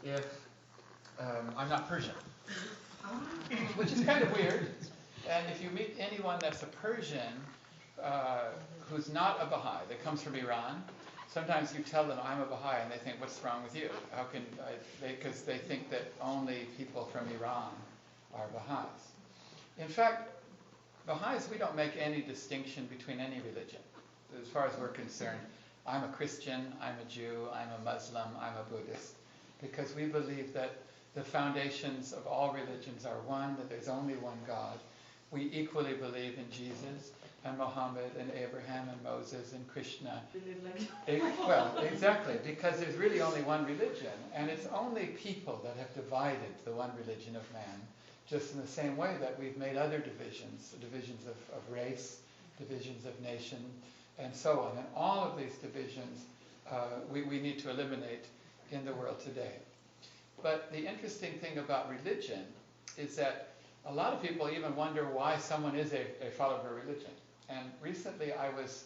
if I'm not Persian, which is kind of weird. And if you meet anyone that's a Persian who's not a Baha'i, that comes from Iran, sometimes you tell them, I'm a Baha'i, and they think, what's wrong with you? How can because they think that only people from Iran are Baha'is. In fact, Baha'is, we don't make any distinction between any religion. As far as we're concerned, I'm a Christian, I'm a Jew, I'm a Muslim, I'm a Buddhist, because we believe that the foundations of all religions are one, that there's only one God. We equally believe in Jesus and Muhammad and Abraham and Moses and Krishna. Well, exactly, because there's really only one religion, and it's only people that have divided the one religion of man, just in the same way that we've made other divisions of race, divisions of nation, and so on. And all of these divisions we need to eliminate in the world today. But the interesting thing about religion is that a lot of people even wonder why someone is a follower of a religion. And recently I was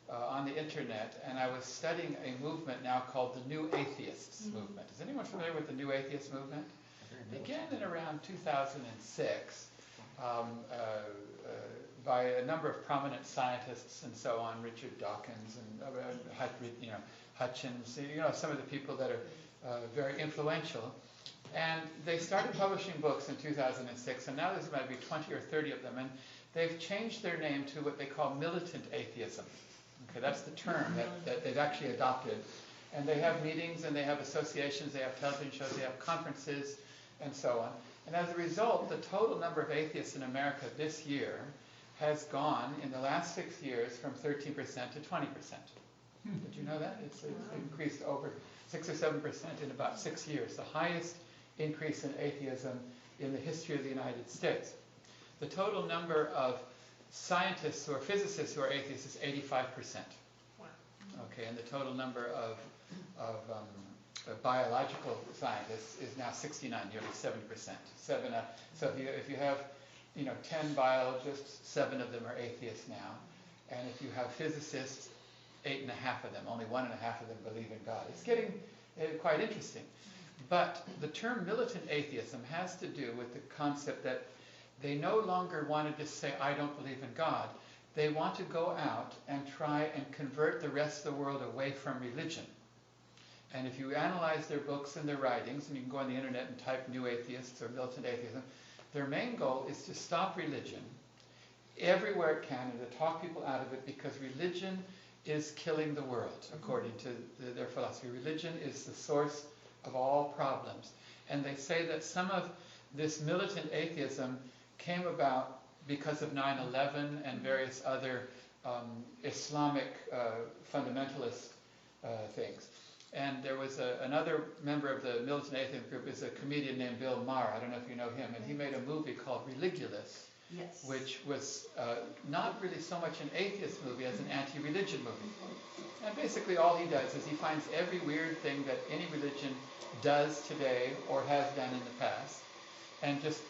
on the internet, and I was studying a movement now called the New Atheists movement. Is anyone familiar with the New Atheist movement? It began in around 2006 by a number of prominent scientists and so on, Richard Dawkins and Hutchins, some of the people that are very influential. And they started publishing books in 2006, and now there's maybe 20 or 30 of them, and they've changed their name to what they call militant atheism. Okay, that's the term that they've actually adopted. And they have meetings, and they have associations, they have television shows, they have conferences, and so on. And as a result, the total number of atheists in America this year has gone, in the last 6 years, from 13% to 20%. Did you know that? It's increased over 6 or 7% in about 6 years, the highest increase in atheism in the history of the United States. The total number of scientists or physicists who are atheists is 85%. Wow. Okay, and the total number of biological scientists is now 69, nearly 70%. So if you have 10 biologists, 7 of them are atheists now, and if you have physicists, 8.5 of them, only 1.5 of them believe in God. It's getting quite interesting. But the term militant atheism has to do with the concept that they no longer want to just say, I don't believe in God. They want to go out and try and convert the rest of the world away from religion. And if you analyze their books and their writings, and you can go on the internet and type New Atheists or Militant Atheism, their main goal is to stop religion everywhere it can and to talk people out of it, because religion is killing the world, according to their philosophy. Religion is the source of all problems. And they say that some of this militant atheism came about because of 9/11 and various other Islamic fundamentalist things. And there was another member of the militant atheist group, is a comedian named Bill Maher. I don't know if you know him. And he made a movie called Religulous, Yes. which was not really so much an atheist movie as an anti-religion movie. And basically all he does is he finds every weird thing that any religion does today or has done in the past, and just,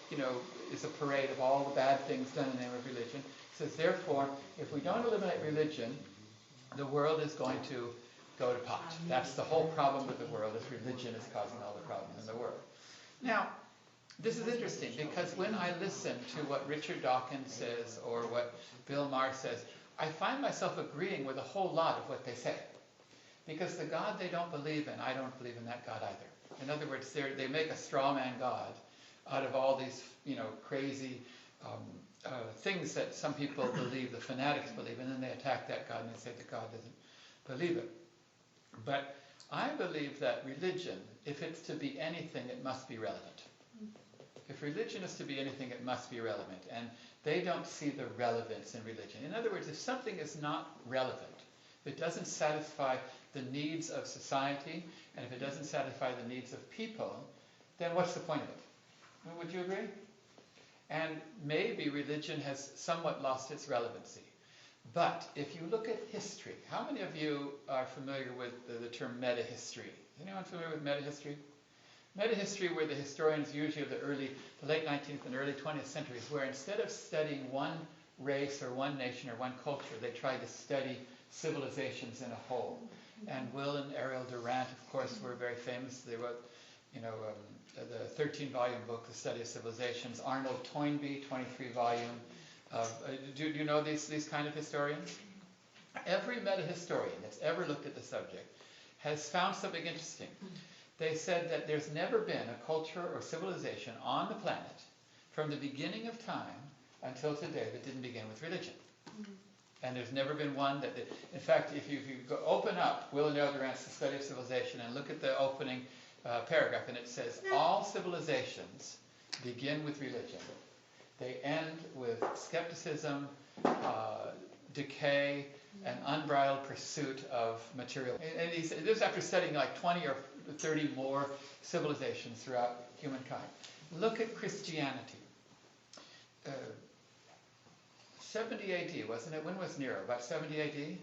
is a parade of all the bad things done in the name of religion. He says, therefore, if we don't eliminate religion, the world is going to go to pot. That's the whole problem with the world, is religion is causing all the problems in the world. Now, this is interesting, because when I listen to what Richard Dawkins says or what Bill Maher says, I find myself agreeing with a whole lot of what they say. Because the God they don't believe in, I don't believe in that God either. In other words, they make a straw man God out of all these crazy things that some people believe, the fanatics believe, and then they attack that God and they say that God doesn't believe it. But I believe that religion, if it's to be anything, it must be relevant. If religion is to be anything, it must be relevant. And they don't see the relevance in religion. In other words, if something is not relevant, if it doesn't satisfy the needs of society, and if it doesn't satisfy the needs of people, then what's the point of it? Would you agree? And maybe religion has somewhat lost its relevancy. But if you look at history, how many of you are familiar with the term meta-history? Is anyone familiar with meta-history? Meta-history were the historians usually of the late 19th and early 20th centuries, where instead of studying one race or one nation or one culture, they tried to study civilizations in a whole. And Will and Ariel Durant, of course, were very famous. They wrote the 13-volume book, The Study of Civilizations. Arnold Toynbee, 23-volume. Do you know these kind of historians? Every meta-historian that's ever looked at the subject has found something interesting. They said that there's never been a culture or civilization on the planet from the beginning of time until today that didn't begin with religion. And there's never been one that did. In fact, if you open up Will and Durant's The Study of Civilization and look at the opening paragraph, and it says, all civilizations begin with religion. They end with skepticism, decay, and unbridled pursuit of material. And he said, this is after studying like 20 or 30 more civilizations throughout humankind. Look at Christianity. 70 AD, wasn't it? When was Nero? About 70 AD?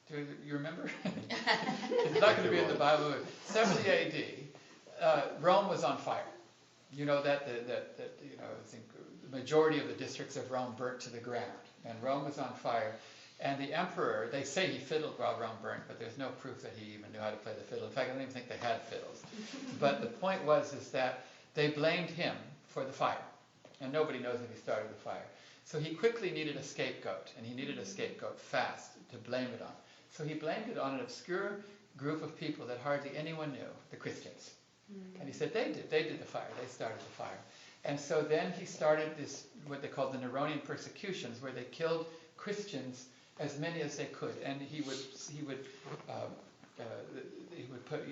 Do you remember? It's not going to be in the Bible. 70 AD, Rome was on fire. You know that I think the majority of the districts of Rome burnt to the ground, and Rome was on fire. And the emperor, they say he fiddled while Rome burned, but there's no proof that he even knew how to play the fiddle. In fact, I don't even think they had fiddles. But the point is that they blamed him for the fire, and nobody knows if he started the fire. So he quickly needed a scapegoat, and he needed a scapegoat fast to blame it on. So he blamed it on an obscure group of people that hardly anyone knew, the Christians. And he said, they did the fire, they started the fire. And so then he started this, what they called the Neronian persecutions, where they killed Christians as many as they could, and he would put,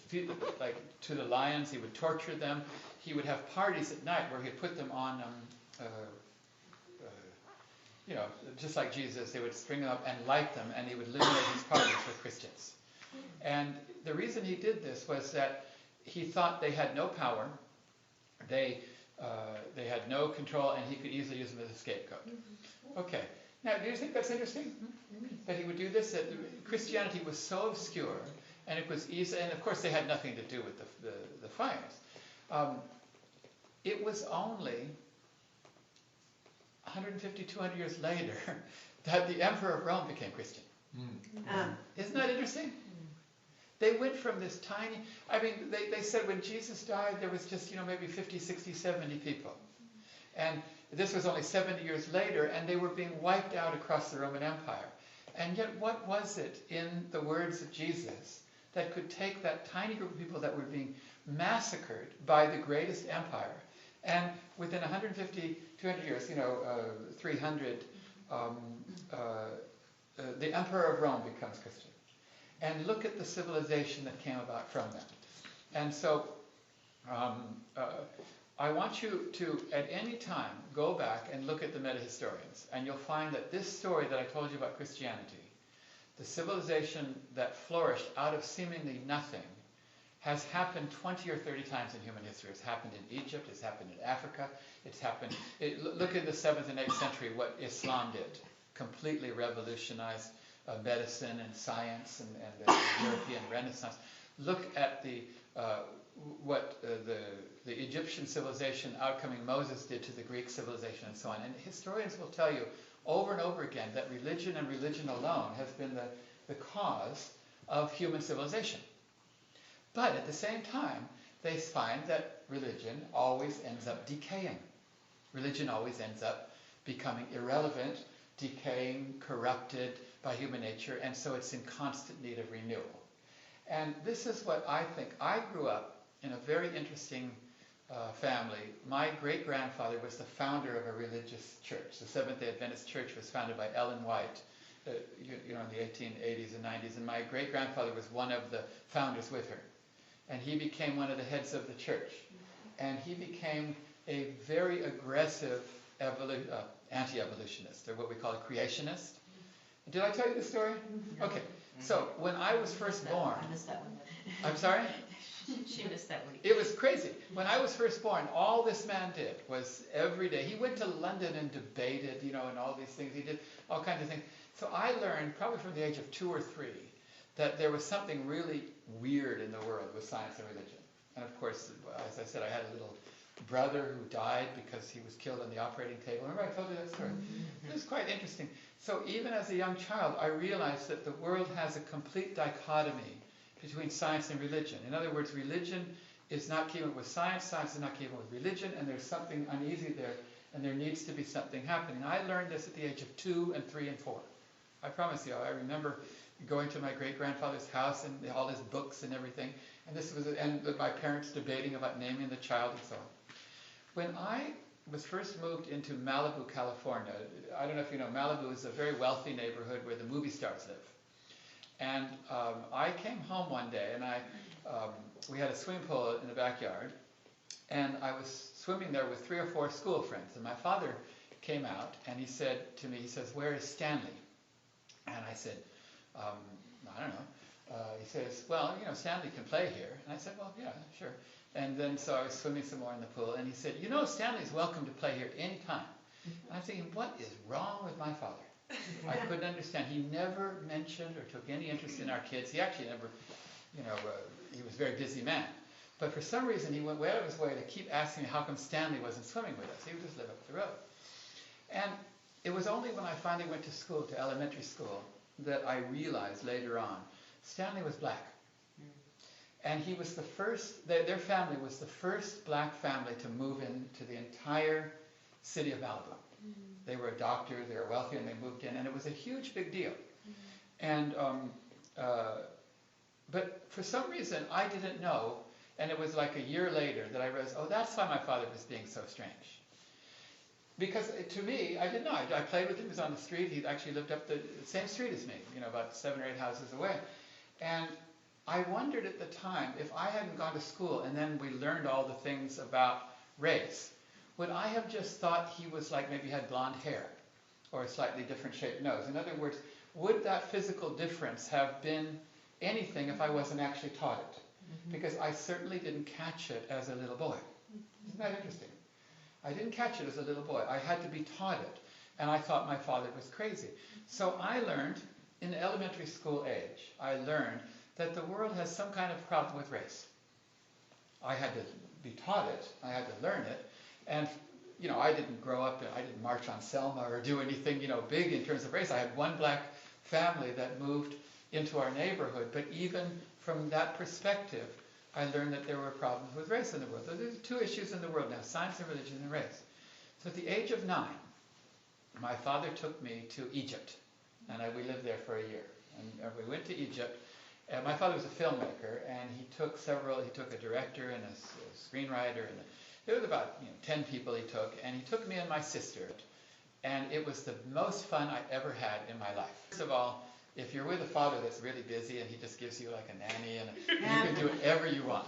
feed them, like, to the lions. He would torture them. He would have parties at night where he'd put them on, just like Jesus. They would string them up and light them, and he would eliminate these parties with Christians. And the reason he did this was that he thought they had no power, they had no control, and he could easily use them as a scapegoat. Okay. Now, do you think that's interesting? That he would do this? That Christianity was so obscure, and it was easy, and of course they had nothing to do with the fires. It was only 150, 200 years later that the emperor of Rome became Christian. Isn't that interesting? They went from this tiny, they said when Jesus died there was just, maybe 50, 60, 70 people. And this was only 70 years later, and they were being wiped out across the Roman Empire. And yet, what was it in the words of Jesus that could take that tiny group of people that were being massacred by the greatest empire, and within 150, 200 years, 300, the emperor of Rome becomes Christian. And look at the civilization that came about from that. And so, I want you to, at any time, go back and look at the meta-historians, and you'll find that this story that I told you about Christianity, the civilization that flourished out of seemingly nothing, has happened 20 or 30 times in human history. It's happened in Egypt, it's happened in Africa, it's happened... look in the 7th and 8th century what Islam did. Completely revolutionized medicine and science and the European Renaissance. Look at what the Egyptian civilization outcoming Moses did to the Greek civilization and so on. And historians will tell you over and over again that religion and religion alone has been the cause of human civilization. But at the same time, they find that religion always ends up decaying. Religion always ends up becoming irrelevant, decaying, corrupted by human nature, and so it's in constant need of renewal. And this is what I think. I grew up in a very interesting family. My great-grandfather was the founder of a religious church. The Seventh-day Adventist Church was founded by Ellen White, in the 1880s and 90s, and my great-grandfather was one of the founders with her. And he became one of the heads of the church. And he became a very aggressive anti-evolutionist, or what we call a creationist. Did I tell you the story? Okay. So, when I was first born... I missed that one. I'm sorry? She missed that one. It was crazy. When I was first born, all this man did was every day. He went to London and debated, and all these things. He did all kinds of things. So I learned, probably from the age of 2 or 3, that there was something really weird in the world with science and religion. And of course, as I said, I had a little brother who died because he was killed on the operating table. Remember I told you that story? It was quite interesting. So even as a young child, I realized that the world has a complete dichotomy between science and religion. In other words, religion is not keeping with science, science is not keeping with religion, and there's something uneasy there, and there needs to be something happening. I learned this at the age of 2 and 3 and 4. I promise you, I remember going to my great-grandfather's house and all his books and everything, and my parents debating about naming the child and so on. When I was first moved into Malibu, California, I don't know if you know, Malibu is a very wealthy neighborhood where the movie stars live. And I came home one day, and we had a swimming pool in the backyard, and I was swimming there with 3 or 4 school friends. And my father came out, and he said to me, he says, "Where is Stanley?" And I said, "I don't know." He says, "Well, you know, Stanley can play here." And I said, "Well, yeah, sure." And then so I was swimming some more in the pool, and he said, "You know, Stanley's welcome to play here anytime." And I'm thinking, what is wrong with my father? I couldn't understand. He never mentioned or took any interest in our kids. He actually never, you know, he was a very busy man. But for some reason, he went way out of his way to keep asking me how come Stanley wasn't swimming with us. He would just live up the road. And it was only when I finally went to school, to elementary school, that I realized later on, Stanley was black. And he was the first, their family was the first black family to move into the entire city of Malibu. They were a doctor, they were wealthy, and they moved in, and it was a huge, big deal. And, but for some reason, I didn't know, and it was like a year later that I realized, oh, that's why my father was being so strange. Because to me, I didn't know. I played with him, he was on the street, he actually lived up the same street as me, you know, about 7 or 8 houses away. And I wondered at the time, if I hadn't gone to school and then we learned all the things about race, would I have just thought he was like, maybe had blonde hair or a slightly different shaped nose? In other words, would that physical difference have been anything if I wasn't actually taught it? Because I certainly didn't catch it as a little boy. Isn't that interesting? I didn't catch it as a little boy. I had to be taught it. And I thought my father was crazy. So I learned, in elementary school age, I learned that the world has some kind of problem with race. I had to be taught it. I had to learn it. And, you know, I didn't grow up, I didn't march on Selma or do anything, you know, big in terms of race. I had one black family that moved into our neighborhood. But even from that perspective, I learned that there were problems with race in the world. So there's 2 issues in the world now, science and religion and race. So at the age of 9, my father took me to Egypt. And we lived there for a year. And we went to Egypt. My father was a filmmaker, and he took a director and a screenwriter, and it was about 10 people he took, and he took me and my sister. And it was the most fun I ever had in my life. First of all, if you're with a father that's really busy and he just gives you like a nanny and you can do whatever you want.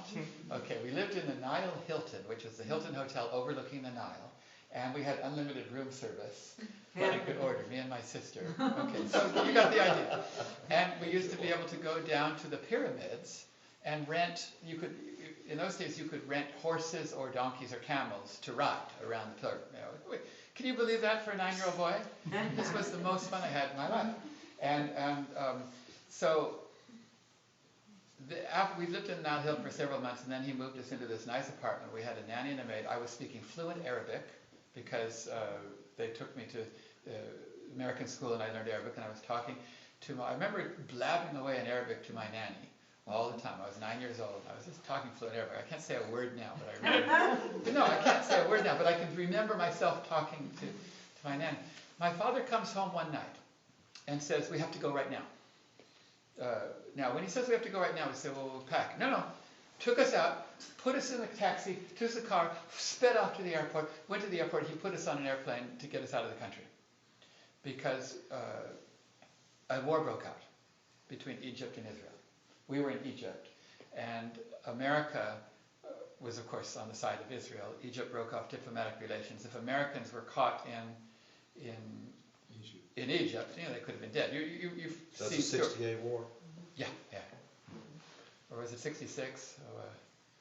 Okay, we lived in the Nile Hilton, which is the Hilton Hotel overlooking the Nile, and we had unlimited room service. But I could order, me and my sister. Okay, so you got the idea. And we used to be able to go down to the pyramids and rent, in those days you could rent horses or donkeys or camels to ride around the pyramid. Can you believe that for a 9-year-old boy? This was the most fun I had in my life. And so after we lived in Nile Hill for several months, and then he moved us into this nice apartment. We had a nanny and a maid. I was speaking fluent Arabic because they took me to American school and I learned Arabic, and I was talking to I remember blabbing away in Arabic to my nanny all the time. I was 9 years old. I was just talking fluent Arabic. I can't say a word now, but I remember. No, I can't say a word now, but I can remember myself talking to my nanny. My father comes home one night and says, "We have to go right now." Now, when he says we have to go right now, we say, "Well, we'll pack." No. Took us out, put us in a taxi, took us in a car, sped off to the airport, went to the airport. He put us on an airplane to get us out of the country because a war broke out between Egypt and Israel. We were in Egypt, and America was, of course, on the side of Israel. Egypt broke off diplomatic relations. If Americans were caught in Egypt, they could have been dead. You've That's seen the 68 war? Yeah. Or was it 66?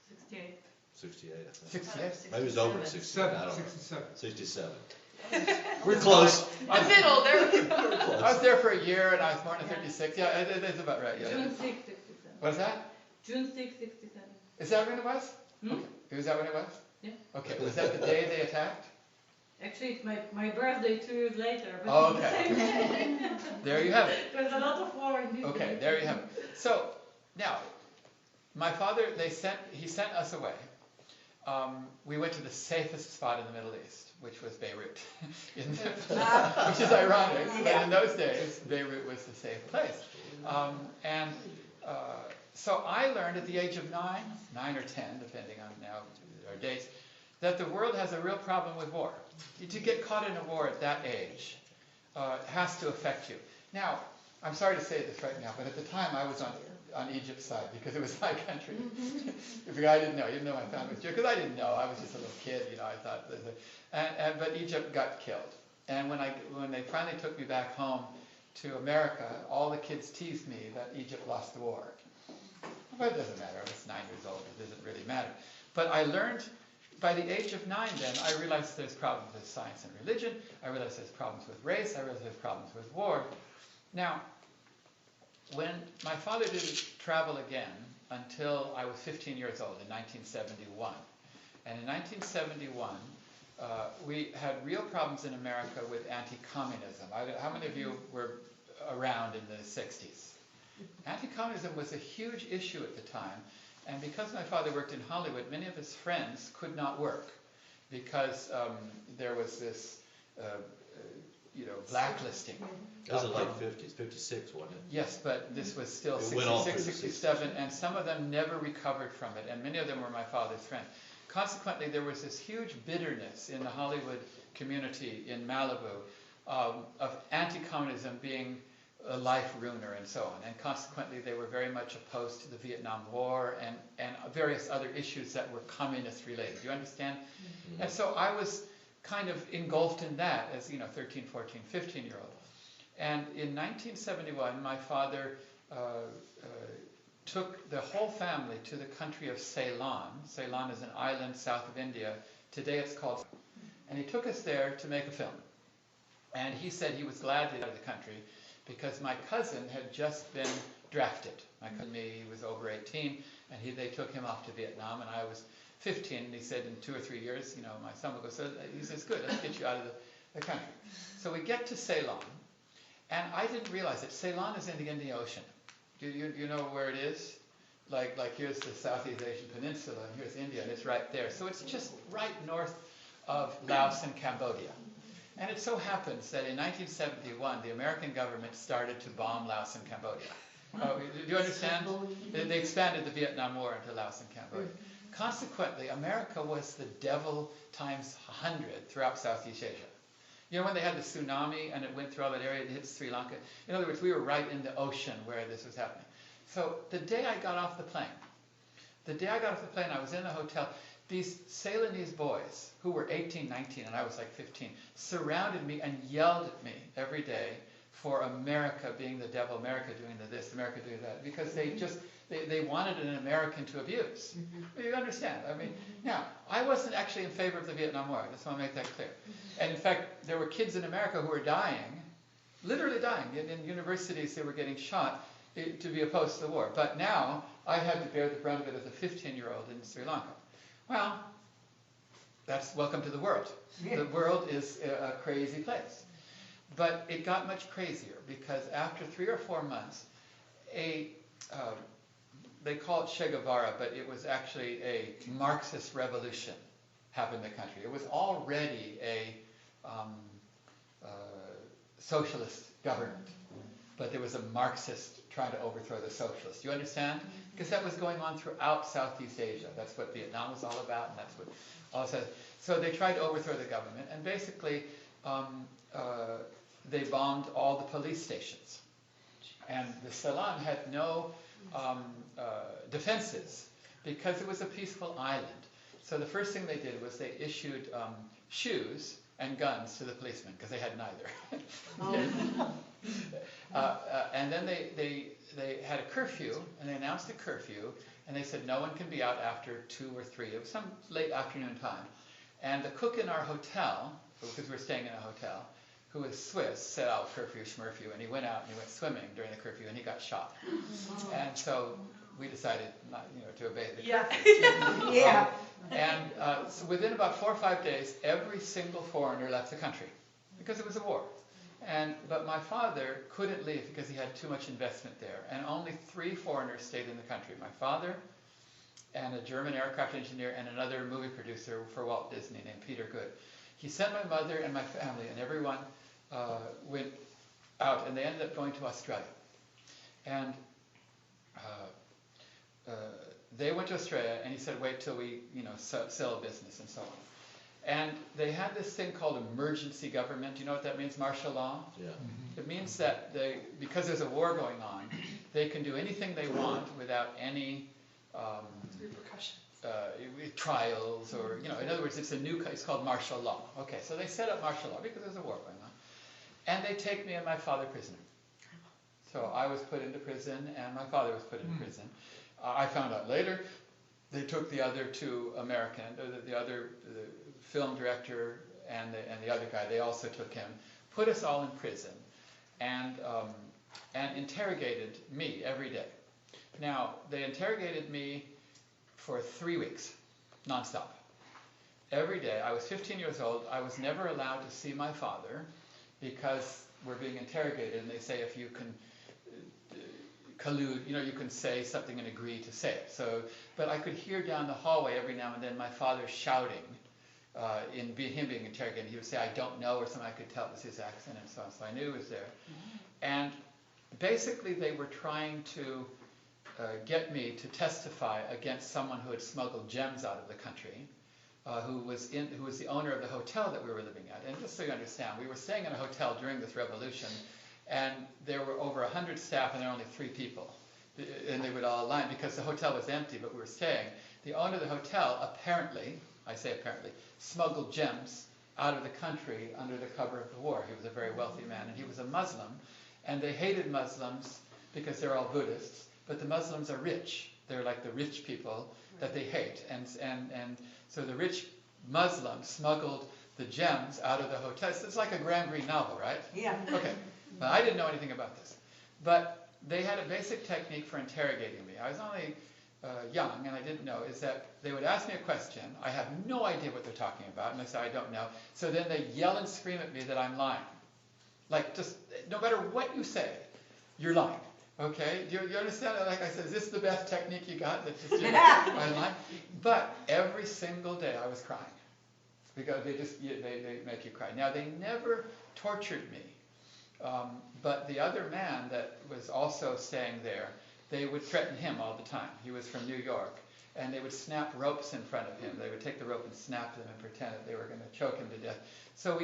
68. 68, I think. 68? Maybe it was over 67. I don't know. 67. 67. We're close. The middle, there we go. We're close. I was there for a year, and I was born in 36. Yeah, that's about right. Yeah. June 6, 67. What is that? June 6, 67. Is that when it was? Okay. Is that when it was? Yeah. Okay. Was that the day they attacked? Actually, it's my birthday 2 years later. But Oh, it's the okay. same day. There you have it. There's a lot of war in this. Okay, there you have it. So, now, my father, he sent us away. We went to the safest spot in the Middle East, which was Beirut, which is ironic, but in those days, Beirut was the safe place. So I learned at the age of 9 or 10, depending on now our dates, that the world has a real problem with war. To get caught in a war at that age has to affect you. Now, I'm sorry to say this right now, but at the time I was on Egypt's side because it was my country. Because I didn't know, even though my family was Jewish, because I didn't know. I was just a little kid, I thought. But Egypt got killed. And when they finally took me back home to America, all the kids teased me that Egypt lost the war. But it doesn't matter. I was 9 years old. It doesn't really matter. But I learned, by the age of 9 then, I realized there's problems with science and religion. I realized there's problems with race. I realized there's problems with war. Now, when my father didn't travel again until I was 15 years old in 1971. And in 1971, we had real problems in America with anti-communism. How many of you were around in the 60s? Anti-communism was a huge issue at the time, and because my father worked in Hollywood, many of his friends could not work because there was this, blacklisting. That was in like 50s, 56, wasn't it? Yes, but this was still It went on 66, through the 67, and some of them never recovered from it, and many of them were my father's friends. Consequently, there was this huge bitterness in the Hollywood community in Malibu of anti-communism being a life ruiner and so on. And consequently, they were very much opposed to the Vietnam War and various other issues that were communist related. Do you understand? Mm-hmm. And so I was kind of engulfed in that as, 13, 14, 15-year-old. And in 1971, my father took the whole family to the country of Ceylon. Ceylon is an island south of India. Today it's called... And he took us there to make a film. And he said he was glad to get out of the country because my cousin had just been drafted. My cousin, he was over 18, and they took him off to Vietnam, and I was 15, and he said in 2 or 3 years, my son will go. So he says, good, let's get you out of the country. So we get to Ceylon, and I didn't realize that Ceylon is in the Indian Ocean. Do you know where it is? Like here's the Southeast Asian Peninsula, and here's India, and it's right there. So it's just right north of Laos and Cambodia. And it so happens that in 1971, the American government started to bomb Laos and Cambodia. Do you understand? They expanded the Vietnam War into Laos and Cambodia. Consequently, America was the devil times 100 throughout Southeast Asia. When they had the tsunami and it went through all that area, it hit Sri Lanka. In other words, we were right in the ocean where this was happening. So the day I got off the plane, I was in a hotel. These Ceylonese boys, who were 18, 19, and I was like 15, surrounded me and yelled at me every day for America being the devil, America doing this, America doing that, because they wanted an American to abuse. Mm-hmm. You understand? Now, I wasn't actually in favor of the Vietnam War. I just want to make that clear. And in fact, there were kids in America who were dying, literally dying. In universities, they were getting shot to be opposed to the war. But now, I had to bear the brunt of it as a 15-year-old in Sri Lanka. Well, that's welcome to the world. The world is a crazy place. But it got much crazier because after 3 or 4 months, they call it Che Guevara, but it was actually a Marxist revolution happened in the country. It was already a socialist government, but there was a Marxist trying to overthrow the socialists. Do you understand? Because that was going on throughout Southeast Asia. That's what Vietnam was all about, and that's what all said. So they tried to overthrow the government, and basically they bombed all the police stations. And the Ceylon had no defenses because it was a peaceful island. So the first thing they did was they issued shoes and guns to the policemen because they had neither. And then they had a curfew, and they announced a curfew, and they said no one can be out after 2 or 3. It was some late afternoon time. And the cook in our hotel, because we were staying in a hotel, who was Swiss, said, oh, curfew, schmurfew, and he went out and he went swimming during the curfew, and he got shot. And so we decided not, to obey the curfew. Yeah. So within about 4 or 5 days, every single foreigner left the country because it was a war. But my father couldn't leave because he had too much investment there, and only 3 foreigners stayed in the country. My father, and a German aircraft engineer and another movie producer for Walt Disney named Peter Good. He sent my mother and my family and everyone went out, and they ended up going to Australia. And they went to Australia, and he said, wait till we, sell business and so on. And they had this thing called emergency government. Do you know what that means? Martial law? Yeah. It means that because there's a war going on, they can do anything they want without any Repercussions. trials or, in other words, it's called martial law. Okay, so they set up martial law because there's a war going on. And they take me and my father prisoner. So I was put into prison and my father was put into prison. I found out later they took the other two American, the film director and the other guy, they also took him, put us all in prison and interrogated me every day. Now, they interrogated me for 3 weeks, nonstop. Every day. I was 15 years old. I was never allowed to see my father because we're being interrogated, and they say if you can collude, you can say something and agree to say it. So, but I could hear down the hallway every now and then my father shouting him being interrogated. He would say, I don't know, or something. I could tell it was his accent and so on, so I knew he was there. And basically they were trying to get me to testify against someone who had smuggled gems out of the country, who was the owner of the hotel that we were living at. And just so you understand, we were staying in a hotel during this revolution, and there were over 100 staff, and there were only 3 people. And they would all line because the hotel was empty, but we were staying. The owner of the hotel apparently, I say apparently, smuggled gems out of the country under the cover of the war. He was a very wealthy man, and he was a Muslim, and they hated Muslims because they're all Buddhists, but the Muslims are rich. They're like the rich people that they hate. And so the rich Muslims smuggled the gems out of the hotel. It's like a Graham Greene novel, right? Yeah. Okay. But I didn't know anything about this. But they had a basic technique for interrogating me. I was only young, and I didn't know, is that they would ask me a question. I have no idea what they're talking about, and I say, I don't know. So then they yell and scream at me that I'm lying. Like, just, no matter what you say, you're lying. Okay? Do you understand? Like I said, is this the best technique you got? That's just, I'm lying. But every single day I was crying. Because they make you cry. Now, they never tortured me. But the other man that was also staying there, they would threaten him all the time. He was from New York. And they would snap ropes in front of him. They would take the rope and snap them and pretend that they were going to choke him to death. So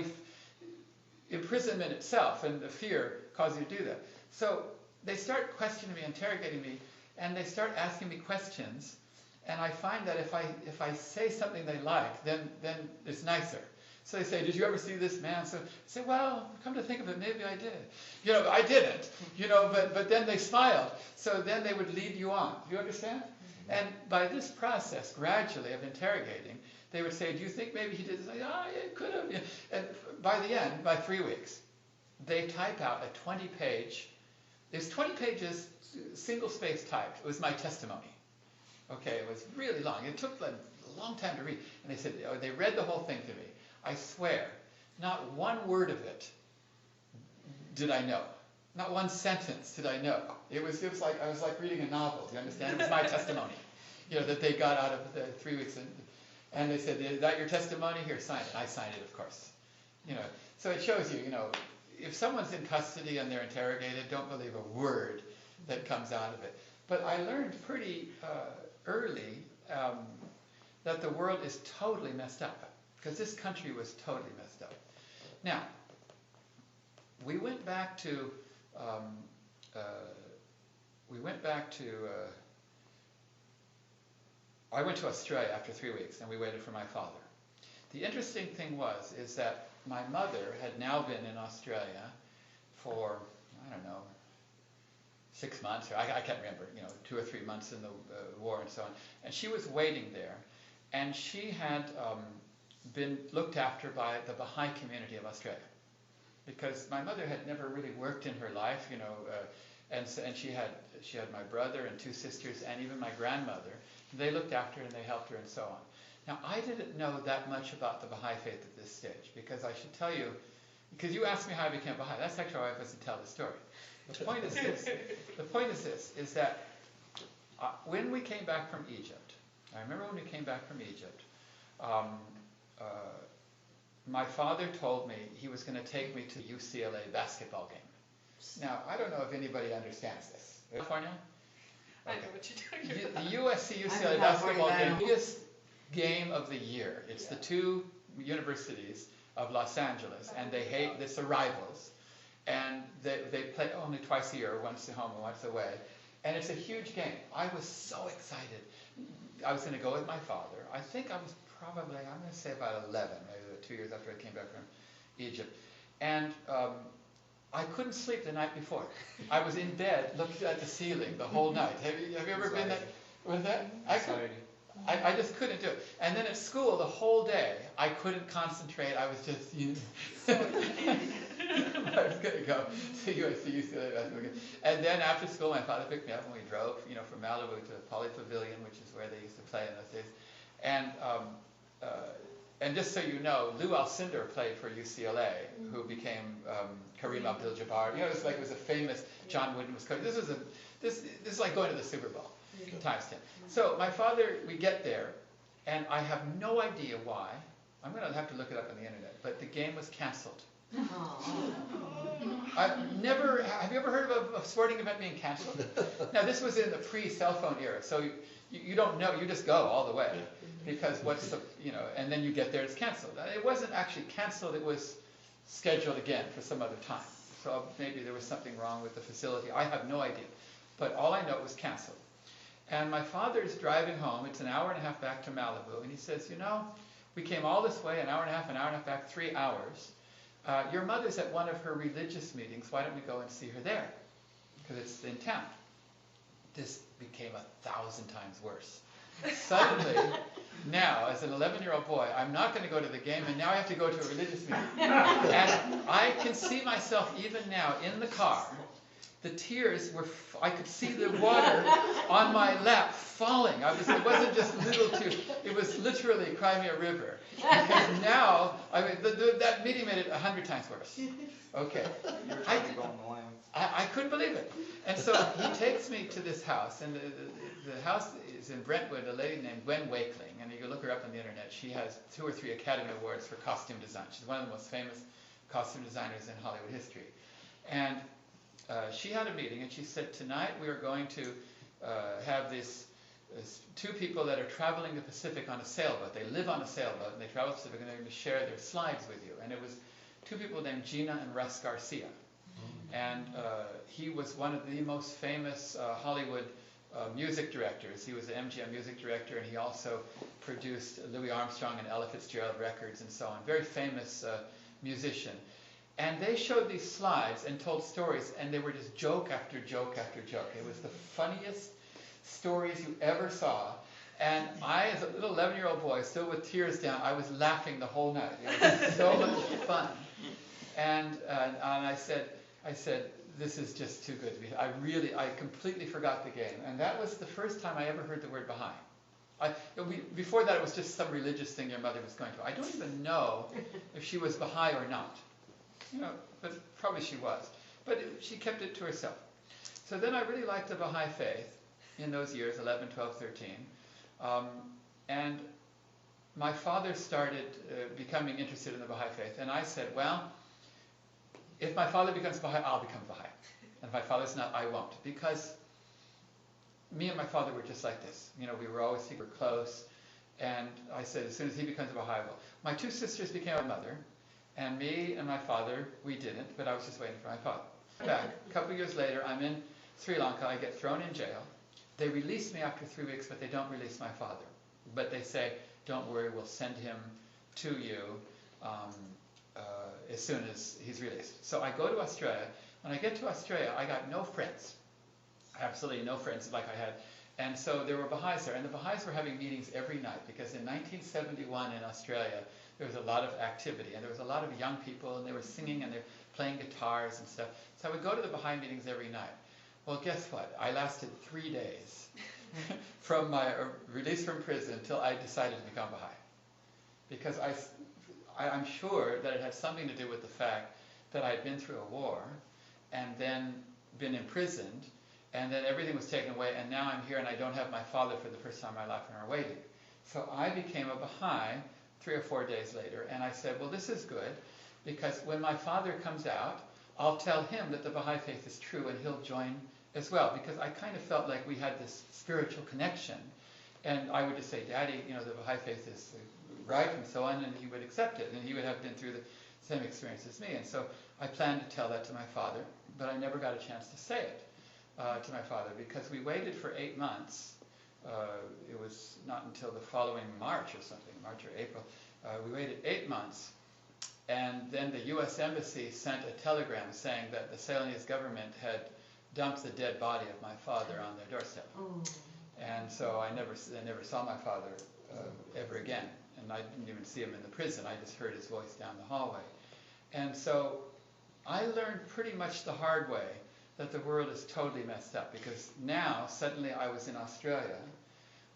imprisonment itself and the fear caused you to do that. So they start questioning me, interrogating me, and they start asking me questions. And I find that if I say something they like, then it's nicer. So they say, did you ever see this man? So I say, well, come to think of it, maybe I did. I didn't, but then they smiled. So then they would lead you on. Do you understand? And by this process, gradually, of interrogating, they would say, do you think maybe he did this? It could have. And by the end, by 3 weeks, they type out a 20-page, there's 20 pages, single-space typed. It was my testimony. Okay, it was really long. It took a long time to read. And they said, they read the whole thing to me. I swear, not one word of it did I know. Not one sentence did I know. It was like I was like reading a novel. Do you understand? It was my testimony, that they got out of the 3 weeks. And they said, is that your testimony? Here, sign it. I signed it, of course. So it shows you, if someone's in custody and they're interrogated, don't believe a word that comes out of it. But I learned pretty early that the world is totally messed up. Because this country was totally messed up. Now, we went back to, I went to Australia after 3 weeks, and we waited for my father. The interesting thing is that my mother had now been in Australia for, 6 months, or I can't remember, 2 or 3 months in the war and so on. And she was waiting there, and she had been looked after by the Baha'i community of Australia, because my mother had never really worked in her life, and she had my brother and 2 sisters and even my grandmother. They looked after her and they helped her and so on. Now, I didn't know that much about the Baha'i faith at this stage, because I should tell you, because you asked me how I became Baha'i. That's actually why I was to tell the story. The point is this. The point is this, is that when we came back from Egypt, I remember when we came back from Egypt, um, uh, my father told me he was going to take me to the UCLA basketball game. Now, I don't know if anybody understands this. California? I know what you're talking about. The USC UCLA I'm basketball California, game, I know. biggest game of the year. It's the two universities of Los Angeles, and they hate this are rivals, and they play only twice a year, once at home and once away, and it's a huge game. I was so excited. I was going to go with my father. I think I was probably, I'm going to say about 11, maybe 2 years after I came back from Egypt, and I couldn't sleep the night before. I was in bed looking at the ceiling the whole night. Have you ever been that? Was that? I just couldn't do it. And then at school the whole day I couldn't concentrate. I was just, I was going to go to USC UCLA basketball game. And then after school my father picked me up and we drove, from Malibu to Poly Pavilion, which is where they used to play in those days. And just so you know, Lou Alcindor played for UCLA, who became Kareem Abdul-Jabbar. It was a famous. John Wooden was coach. This is like going to the Super Bowl times 10. So my father, we get there, and I have no idea why. I'm going to have to look it up on the internet. But the game was canceled. I've never. Have you ever heard of a sporting event being canceled? Now this was in the pre-cell phone era, so you don't know. You just go all the way. Because and then you get there, it's canceled. It wasn't actually canceled, it was scheduled again for some other time. So maybe there was something wrong with the facility. I have no idea. But all I know it was canceled. And my father's driving home. It's an hour and a half back to Malibu. And he says, we came all this way, an hour and a half back, 3 hours. Your mother's at one of her religious meetings. Why don't we go and see her there? Because it's in town. This became 1,000 times worse. Suddenly, now, as an 11-year-old boy, I'm not going to go to the game, and now I have to go to a religious meeting. And I can see myself, even now, in the car, the tears were, I could see the water on my lap falling. It wasn't just little tears, it was literally Cry Me a River. Because now, that meeting made it 100 times worse. Okay. I couldn't believe it. And so he takes me to this house, and the house is in Brentwood, a lady named Gwen Wakeling, and you can look her up on the internet. She has 2 or 3 Academy Awards for costume design. She's one of the most famous costume designers in Hollywood history. And she had a meeting, and she said, tonight we are going to have these 2 people that are traveling the Pacific on a sailboat. They live on a sailboat, and they travel the Pacific, and they're going to share their slides with you. And it was 2 people named Gina and Russ Garcia. And he was one of the most famous Hollywood music directors. He was the MGM music director, and he also produced Louis Armstrong and Ella Fitzgerald records and so on. Very famous musician. And they showed these slides and told stories, and they were just joke after joke after joke. It was the funniest stories you ever saw. And I, as a little 11-year-old boy, still with tears down, I was laughing the whole night. It was so much fun. And I said, this is just too good to be. I completely forgot the game. And that was the first time I ever heard the word Baha'i. Before that, it was just some religious thing your mother was going to. I don't even know if she was Baha'i or not. But probably she was. But she kept it to herself. So then I really liked the Baha'i faith in those years, 11, 12, 13. And my father started becoming interested in the Baha'i faith. And I said, well, if my father becomes Baha'i, I'll become Baha'i. And if my father's not, I won't. Because me and my father were just like this. We were always super close. And I said, as soon as he becomes a Baha'i, I will. My 2 sisters became my mother. And me and my father, we didn't. But I was just waiting for my father. Back, a couple of years later, I'm in Sri Lanka. I get thrown in jail. They release me after 3 weeks, but they don't release my father. But they say, don't worry, we'll send him to you as soon as he's released. So I go to Australia. When I get to Australia, I got no friends. Absolutely no friends like I had. And so there were Baha'is there. And the Baha'is were having meetings every night because in 1971 in Australia, there was a lot of activity. And there was a lot of young people, and they were singing, and they were playing guitars and stuff. So I would go to the Baha'i meetings every night. Well, guess what? I lasted 3 days from my release from prison until I decided to become Baha'i. Because I'm sure that it had something to do with the fact that I had been through a war and then been imprisoned and then everything was taken away, and now I'm here and I don't have my father for the first time in my life and are waiting. So I became a Baha'i 3 or 4 days later, and I said, well, this is good, because when my father comes out, I'll tell him that the Baha'i faith is true and he'll join as well, because I kind of felt like we had this spiritual connection. And I would just say, Daddy, you know, the Baha'i faith is right and so on, and he would accept it, and he would have been through the same experience as me. And so I planned to tell that to my father, but I never got a chance to say it to my father, because we waited for 8 months. It was not until the following March or something, March or April. We waited 8 months, and then the U.S. Embassy sent a telegram saying that the Ceylonese government had dumped the dead body of my father on their doorstep. Oh. And so I never saw my father ever again, and I didn't even see him in the prison. I just heard his voice down the hallway. And so I learned pretty much the hard way that the world is totally messed up, because now suddenly I was in Australia.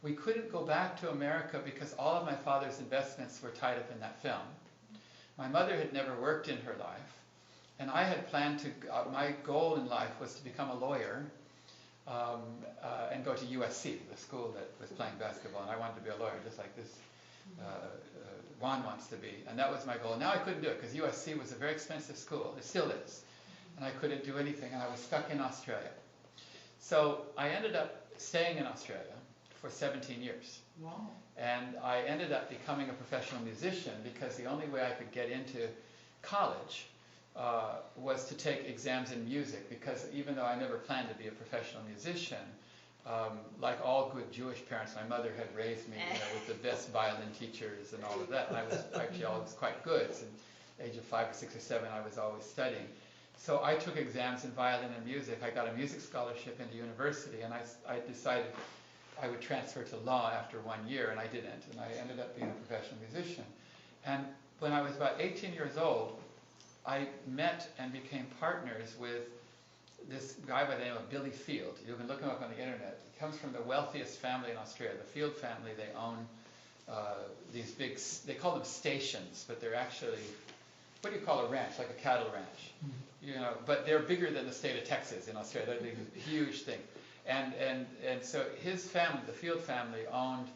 We couldn't go back to America because all of my father's investments were tied up in that film. My mother had never worked in her life, and I had planned to, my goal in life was to become a lawyer and go to USC, the school that was playing basketball, and I wanted to be a lawyer just like this Juan wants to be, and that was my goal. Now I couldn't do it because USC was a very expensive school, it still is, and I couldn't do anything, and I was stuck in Australia. So I ended up staying in Australia for 17 years. Wow. And I ended up becoming a professional musician because the only way I could get into college was to take exams in music, because even though I never planned to be a professional musician, like all good Jewish parents, my mother had raised me, you know, with the best violin teachers and all of that, and I was actually always quite good. So at the age of 5 or 6 or 7, I was always studying. So I took exams in violin and music. I got a music scholarship into university, and I decided I would transfer to law after 1 year, and I didn't, and I ended up being a professional musician. And when I was about 18 years old, I met and became partners with this guy by the name of Billy Field. You can look him up on the internet. He comes from the wealthiest family in Australia. The Field family, they own these big, they call them stations, but they're actually, what do you call a ranch? Like a cattle ranch. Mm-hmm. You know, but they're bigger than the state of Texas in Australia. They're a huge thing. And so his family, the Field family, owned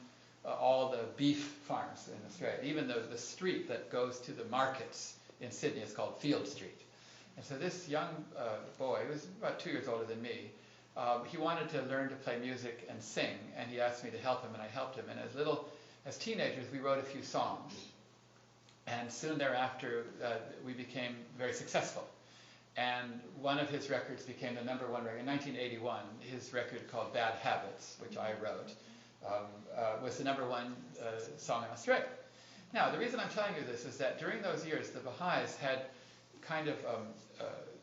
all the beef farms in Australia. Even the street that goes to the markets in Sydney is called Field Street. And so this young boy, he was about 2 years older than me, he wanted to learn to play music and sing, and he asked me to help him, and I helped him. And as teenagers, we wrote a few songs. And soon thereafter, we became very successful. And one of his records became the #1 record. In 1981, his record called Bad Habits, which I wrote, was the #1 song in Australia. Now, the reason I'm telling you this is that during those years, the Baha'is had kind of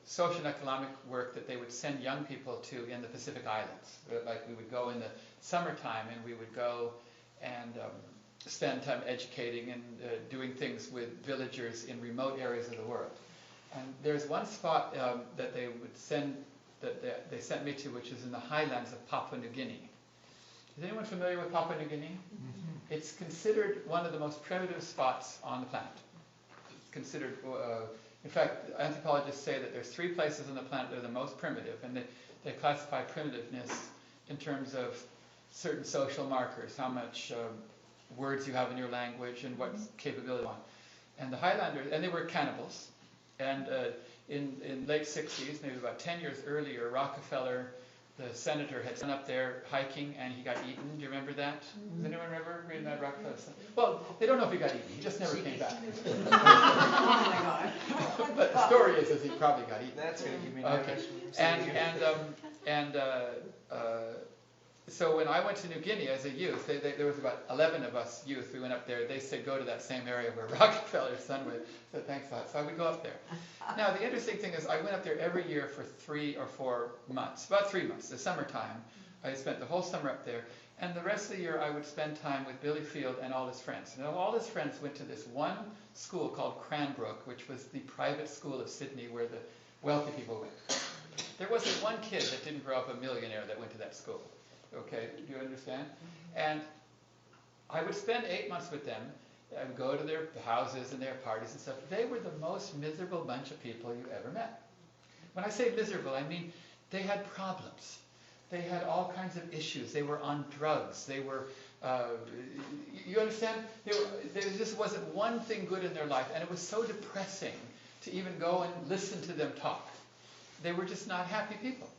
social and economic work that they would send young people to in the Pacific Islands. Like we would go in the summertime, and we would go and spend time educating and doing things with villagers in remote areas of the world. And there's one spot that they would send, that they sent me to, which is in the highlands of Papua New Guinea. Is anyone familiar with Papua New Guinea? Mm-hmm. It's considered one of the most primitive spots on the planet. It's considered, in fact, anthropologists say that there's 3 places on the planet that are the most primitive, and they classify primitiveness in terms of certain social markers, how much words you have in your language and what capability you want. And the Highlanders, and they were cannibals. And in late 60s, maybe about 10 years earlier, Rockefeller, the senator, had gone up there hiking, and he got eaten. Do you remember that? Mm-hmm. Does anyone remember reading that Rockefeller? Well, they don't know if he got eaten. He just never came back. Oh my God. But the story is he probably got eaten. That's going to give me nervous. Okay. So when I went to New Guinea as a youth, there was about 11 of us youth. We went up there. They said, go to that same area where Rockefeller's son went. I said, thanks a lot. So I would go up there. Now, the interesting thing is I went up there every year for 3 or 4 months, about 3 months, the summertime. I spent the whole summer up there. And the rest of the year, I would spend time with Billy Field and all his friends. And all his friends went to this one school called Cranbrook, which was the private school of Sydney where the wealthy people went. There wasn't one kid that didn't grow up a millionaire that went to that school. Okay, do you understand? And I would spend 8 months with them. I would go to their houses and their parties and stuff. They were the most miserable bunch of people you ever met. When I say miserable, I mean they had problems. They had all kinds of issues. They were on drugs. They were, you understand? There just wasn't one thing good in their life, and it was so depressing to even go and listen to them talk. They were just not happy people.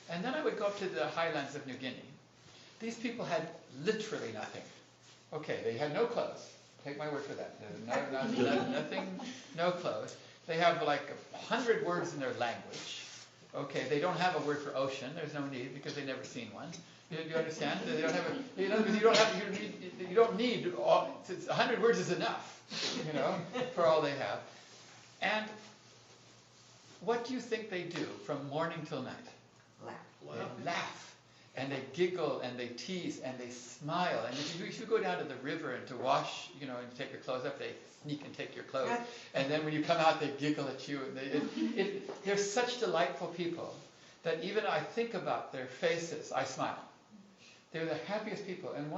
And then I would go up to the highlands of New Guinea. These people had literally nothing. Okay, they had no clothes. Take my word for that. Nothing, no clothes. They have like 100 words in their language. Okay, they don't have a word for ocean. There's no need because they've never seen one. Do you understand? They don't have a, you don't need all, 100 words is enough, for all they have. And what do you think they do from morning till night? Laugh. They laugh. And they giggle, and they tease, and they smile. And if you go down to the river and to wash, and take your clothes up, they sneak and take your clothes. And then when you come out, they giggle at you. And they're such delightful people that even I think about their faces, I smile. They're the happiest people. And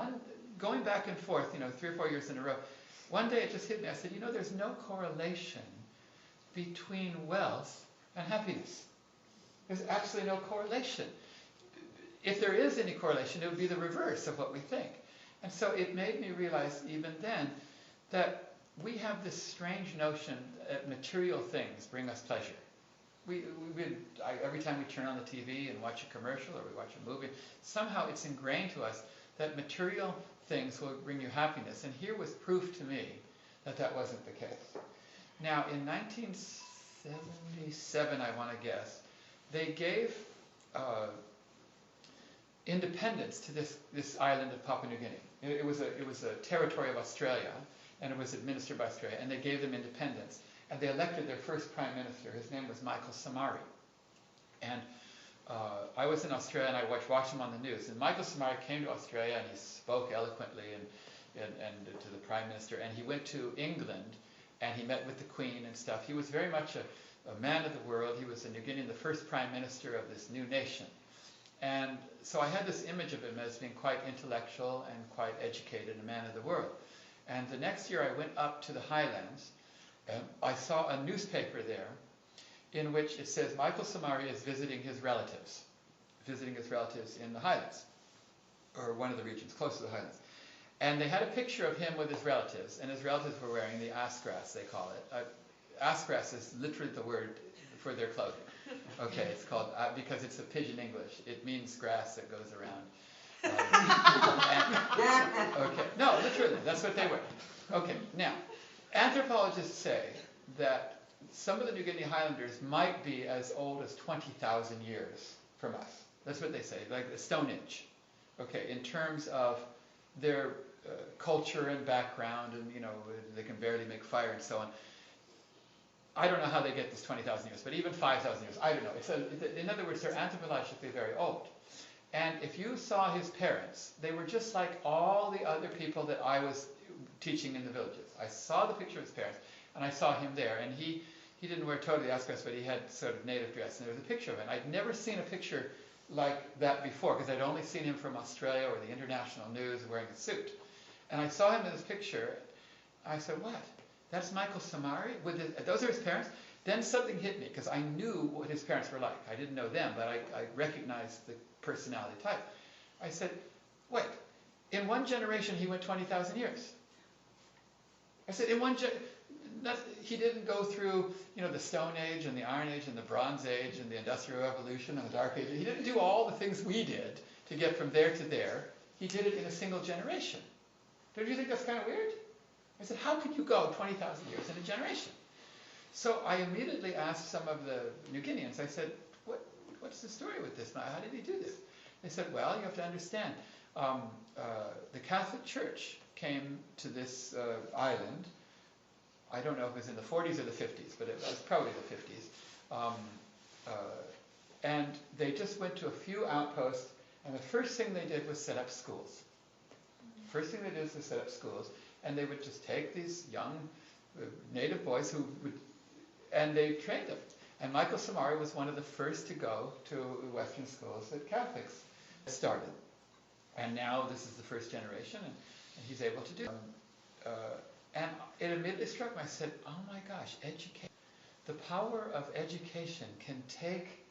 going back and forth, 3 or 4 years in a row, one day it just hit me. I said, there's no correlation between wealth and happiness. There's absolutely no correlation. If there is any correlation, it would be the reverse of what we think. And so it made me realize even then that we have this strange notion that material things bring us pleasure. Every time we turn on the TV and watch a commercial or we watch a movie, somehow it's ingrained to us that material things will bring you happiness. And here was proof to me that that wasn't the case. Now, in 1977, I want to guess, they gave independence to this island of Papua New Guinea. It was a territory of Australia, and it was administered by Australia, and they gave them independence. And they elected their first prime minister. His name was Michael Somare. And I was in Australia, and I watched him on the news. And Michael Somare came to Australia, and he spoke eloquently and to the prime minister. And he went to England, and he met with the Queen and stuff. He was very much a man of the world. He was in New Guinea, the first prime minister of this new nation. And so I had this image of him as being quite intellectual and quite educated, a man of the world. And the next year I went up to the highlands, and I saw a newspaper there in which it says Michael Somare is visiting his relatives in the highlands, or one of the regions close to the highlands. And they had a picture of him with his relatives, and his relatives were wearing the ass grass, they call it. Ass grass is literally the word for their clothing. Okay, it's called, because it's a pidgin English, it means grass that goes around. Okay, no, literally, that's what they wear. Okay, now, anthropologists say that some of the New Guinea Highlanders might be as old as 20,000 years from us. That's what they say, like the Stone Age. Okay, in terms of their culture and background, and they can barely make fire and so on. I don't know how they get this 20,000 years, but even 5,000 years, I don't know. In other words, they're anthropologically very old. And if you saw his parents, they were just like all the other people that I was teaching in the villages. I saw the picture of his parents, and I saw him there. And he didn't wear totally ass-grass, but he had sort of native dress, and there was a picture of him. I'd never seen a picture like that before, because I'd only seen him from Australia or the international news wearing a suit. And I saw him in this picture. I said, what? That's Michael Somare? Those are his parents? Then something hit me, because I knew what his parents were like. I didn't know them, but I recognized the personality type. I said, wait, in one generation he went 20,000 years. I said, he didn't go through, the Stone Age and the Iron Age and the Bronze Age and the Industrial Revolution and the Dark Age. He didn't do all the things we did to get from there to there. He did it in a single generation. Don't you think that's kind of weird? I said, how could you go 20,000 years in a generation? So I immediately asked some of the New Guineans, I said, what's the story with this? How did he do this? They said, well, you have to understand, the Catholic Church came to this island, I don't know if it was in the 40s or the 50s, but it was probably the 50s. And they just went to a few outposts, and the first thing they did was set up schools. First thing they did was set up schools, and they would just take these young native boys and they trained them. And Michael Somare was one of the first to go to Western schools that Catholics started. And now this is the first generation, and he's able to do it. And it immediately struck me. I said, oh my gosh, education. The power of education can take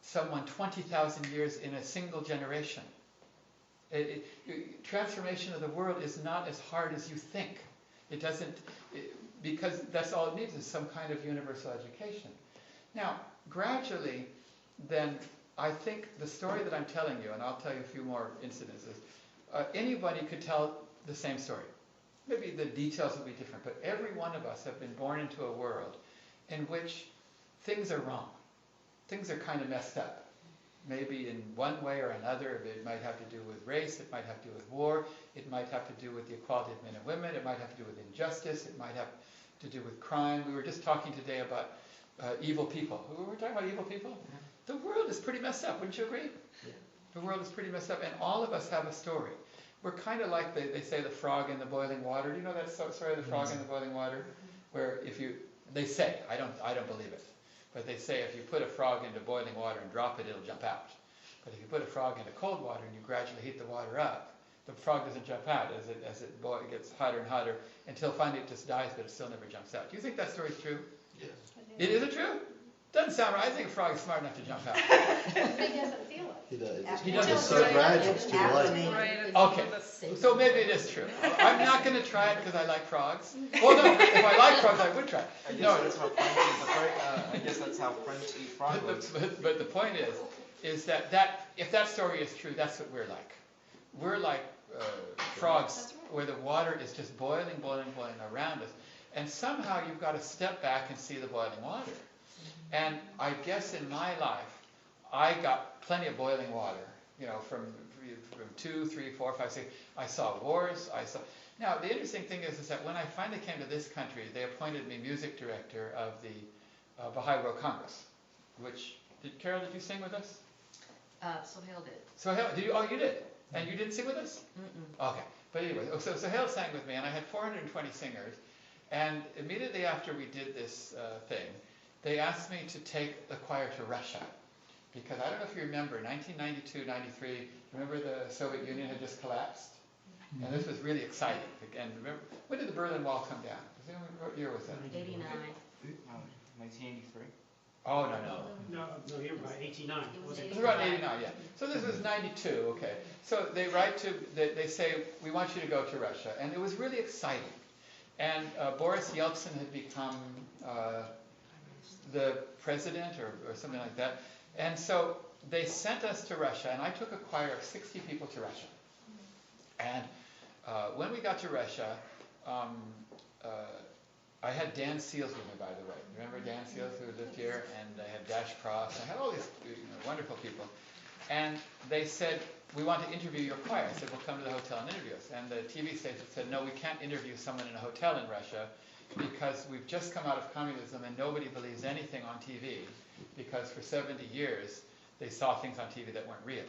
someone 20,000 years in a single generation. Transformation of the world is not as hard as you think. It doesn't, because that's all it needs is some kind of universal education. Now, gradually, then, I think the story that I'm telling you, and I'll tell you a few more incidences, anybody could tell the same story. Maybe the details will be different, but every one of us have been born into a world in which things are wrong. Things are kind of messed up. Maybe in one way or another. It might have to do with race, it might have to do with war, it might have to do with the equality of men and women, it might have to do with injustice, it might have to do with crime. We were just talking today about evil people. We were talking about evil people? Yeah. The world is pretty messed up, wouldn't you agree? Yeah. The world is pretty messed up, and all of us have a story. We're kind of like, they say, the frog in the boiling water. Do you know that story of the frog in the boiling water? Where if you, they say, I don't believe it, but they say if you put a frog into boiling water and drop it, it'll jump out. But if you put a frog into cold water and you gradually heat the water up, the frog doesn't jump out as it gets hotter and hotter until finally it just dies, but it still never jumps out. Do you think that story is true? Yes. It isn't true? Doesn't sound right. I think a frog is smart enough to jump out. He doesn't feel it. He does. He doesn't So gradually, it's too late. Right. Okay, so maybe it is true. I'm not going to try it because I like frogs. Well, no, if I like frogs, I would try it. I guess No, that's how French eat I guess that's how French eat frog legs. but the point is that if that story is true, that's what we're like. We're like frogs where the water is just boiling around us. And somehow you've got to step back and see the boiling water. And I guess in my life, I got plenty of boiling water, from 2, 3, 4, 5, 6. I saw wars. Now, the interesting thing is that when I finally came to this country, they appointed me music director of the Baha'i World Congress, which, Carol, did you sing with us? Sohail did. Sohail, you did? And you didn't sing with us? Mm-mm. Okay. But anyway, so Sohail sang with me, and I had 420 singers. And immediately after we did this thing, they asked me to take the choir to Russia. Because I don't know if you remember, 1992, 93, remember the Soviet Union had just collapsed? And this was really exciting. And remember, when did the Berlin Wall come down? What year was that? 89. 1983. Oh, no. No, you're right, 89. It was around 89, yeah. So this was 92, okay. So they they say, we want you to go to Russia. And it was really exciting. And Boris Yeltsin had become the president or something like that. And so they sent us to Russia, and I took a choir of 60 people to Russia. And when we got to Russia, I had Dan Seals with me, by the way. Remember Dan Seals, who lived here? And I had Dash Cross. I had all these wonderful people. And they said, we want to interview your choir. I said, well, come to the hotel and interview us. And the TV station said, no, we can't interview someone in a hotel in Russia because we've just come out of communism and nobody believes anything on TV because for 70 years they saw things on TV that weren't real.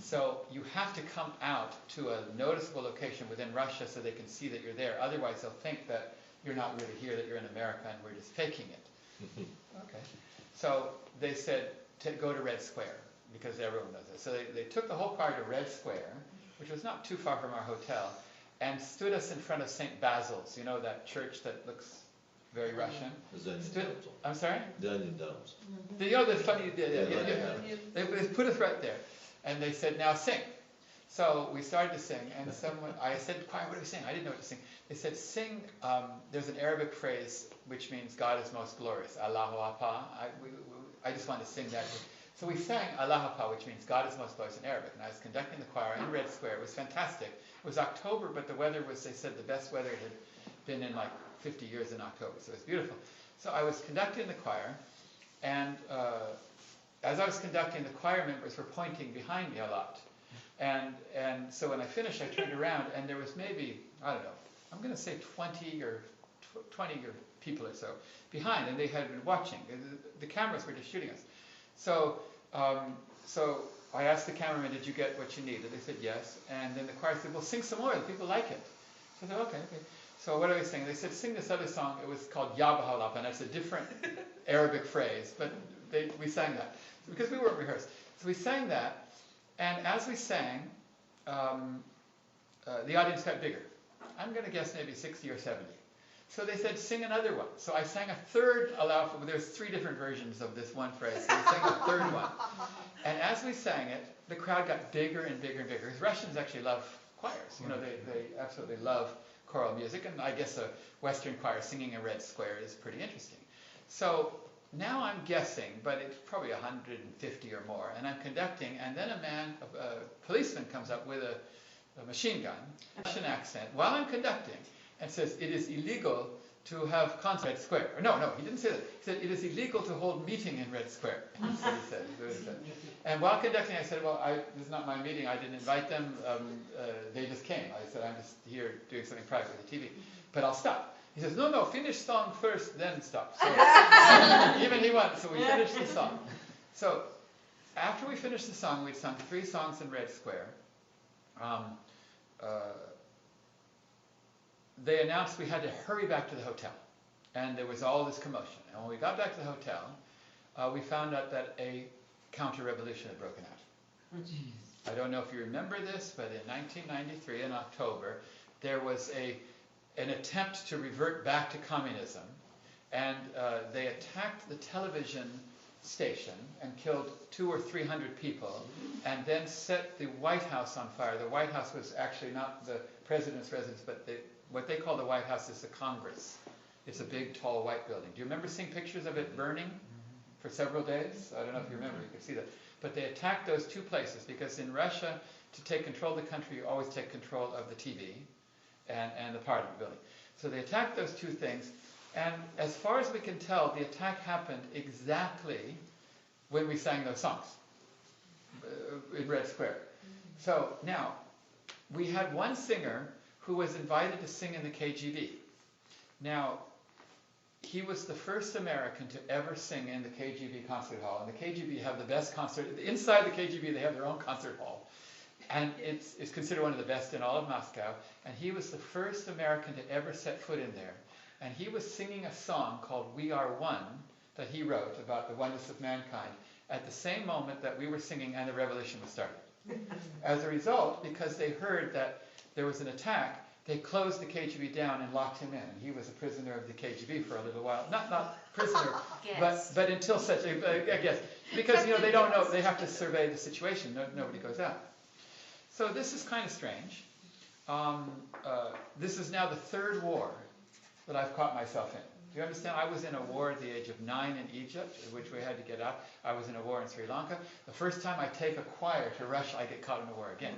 So you have to come out to a noticeable location within Russia so they can see that you're there. Otherwise they'll think that you're not really here, that you're in America and we're just faking it. Okay. So they said to go to Red Square because everyone does it. So they took the whole choir to Red Square, which was not too far from our hotel, and stood us in front of St. Basil's, that church that looks very Russian. I'm sorry? The Onion Domes. The funny, they put us right there. And they said, now sing. So we started to sing, and I said, choir, what do we sing? I didn't know what to sing. They said, sing, there's an Arabic phrase which means God is most glorious, Allahu Akbar. I just wanted to sing that. So we sang Allahu Akbar, which means God is most glorious in Arabic. And I was conducting the choir in Red Square. It was fantastic. It was October, but the weather was, they said, the best weather it had been in like 50 years in October. So it was beautiful. So I was conducting the choir, and as I was conducting, the choir members were pointing behind me a lot. And so when I finished, I turned around, and there was maybe, I don't know, I'm going to say 20 people or so behind, and they had been watching. The cameras were just shooting us. So I asked the cameraman, did you get what you needed? They said yes. And then the choir said, well, sing some more. The people like it. So I said, okay. So what are we singing? They said, sing this other song. It was called Ya Bahalap, and that's a different Arabic phrase, but we sang that because we weren't rehearsed. So we sang that, and as we sang, the audience got bigger. I'm going to guess maybe 60 or 70. So they said, sing another one. So I sang a third aloud. There's 3 different versions of this one phrase. So we sang a third one. And as we sang it, the crowd got bigger and bigger and bigger. Because Russians actually love choirs. You know, they absolutely love choral music. And I guess a Western choir singing a red square is pretty interesting. So now I'm guessing, but it's probably 150 or more. And I'm conducting, and then a policeman comes up with a machine gun, Russian accent, while I'm conducting, and says, it is illegal to have concert at Red Square. Or no, he didn't say that. He said, it is illegal to hold meeting in Red Square. That's what he said. That's what he said. And while conducting, I said, well, this is not my meeting. I didn't invite them. They just came. I said, I'm just here doing something private with the TV. But I'll stop. He says, no, finish song first, then stop. So even he went, so we finished the song. So after we finished the song, we'd sung 3 songs in Red Square. They announced we had to hurry back to the hotel. And there was all this commotion. And when we got back to the hotel, we found out that a counter-revolution had broken out. I don't know if you remember this, but in 1993, in October, there was an attempt to revert back to communism. And they attacked the television station and killed 200 or 300 people, and then set the White House on fire. The White House was actually not the president's residence, but what they call the White House is the Congress. It's a big, tall, white building. Do you remember seeing pictures of it burning for several days? I don't know if you remember. You could see that. But they attacked those 2 places because in Russia, to take control of the country, you always take control of the TV and the Parliament building. So they attacked those 2 things. And as far as we can tell, the attack happened exactly when we sang those songs in Red Square. So now, we had one singer who was invited to sing in the KGB. Now, he was the first American to ever sing in the KGB concert hall. And the KGB have the best concert. Inside the KGB, they have their own concert hall. And it's considered one of the best in all of Moscow. And he was the first American to ever set foot in there. And he was singing a song called We Are One that he wrote about the oneness of mankind at the same moment that we were singing and the revolution was starting. As a result, because they heard that there was an attack, they closed the KGB down and locked him in. And he was a prisoner of the KGB for a little while. Not prisoner, but until such a, I guess. Because, they don't know, they have to survey the situation. Nobody goes out. So this is kind of strange. This is now the 3rd war that I've caught myself in. Do you understand? I was in a war at the age of 9 in Egypt, in which we had to get out. I was in a war in Sri Lanka. The first time I take a choir to Russia, I get caught in a war again.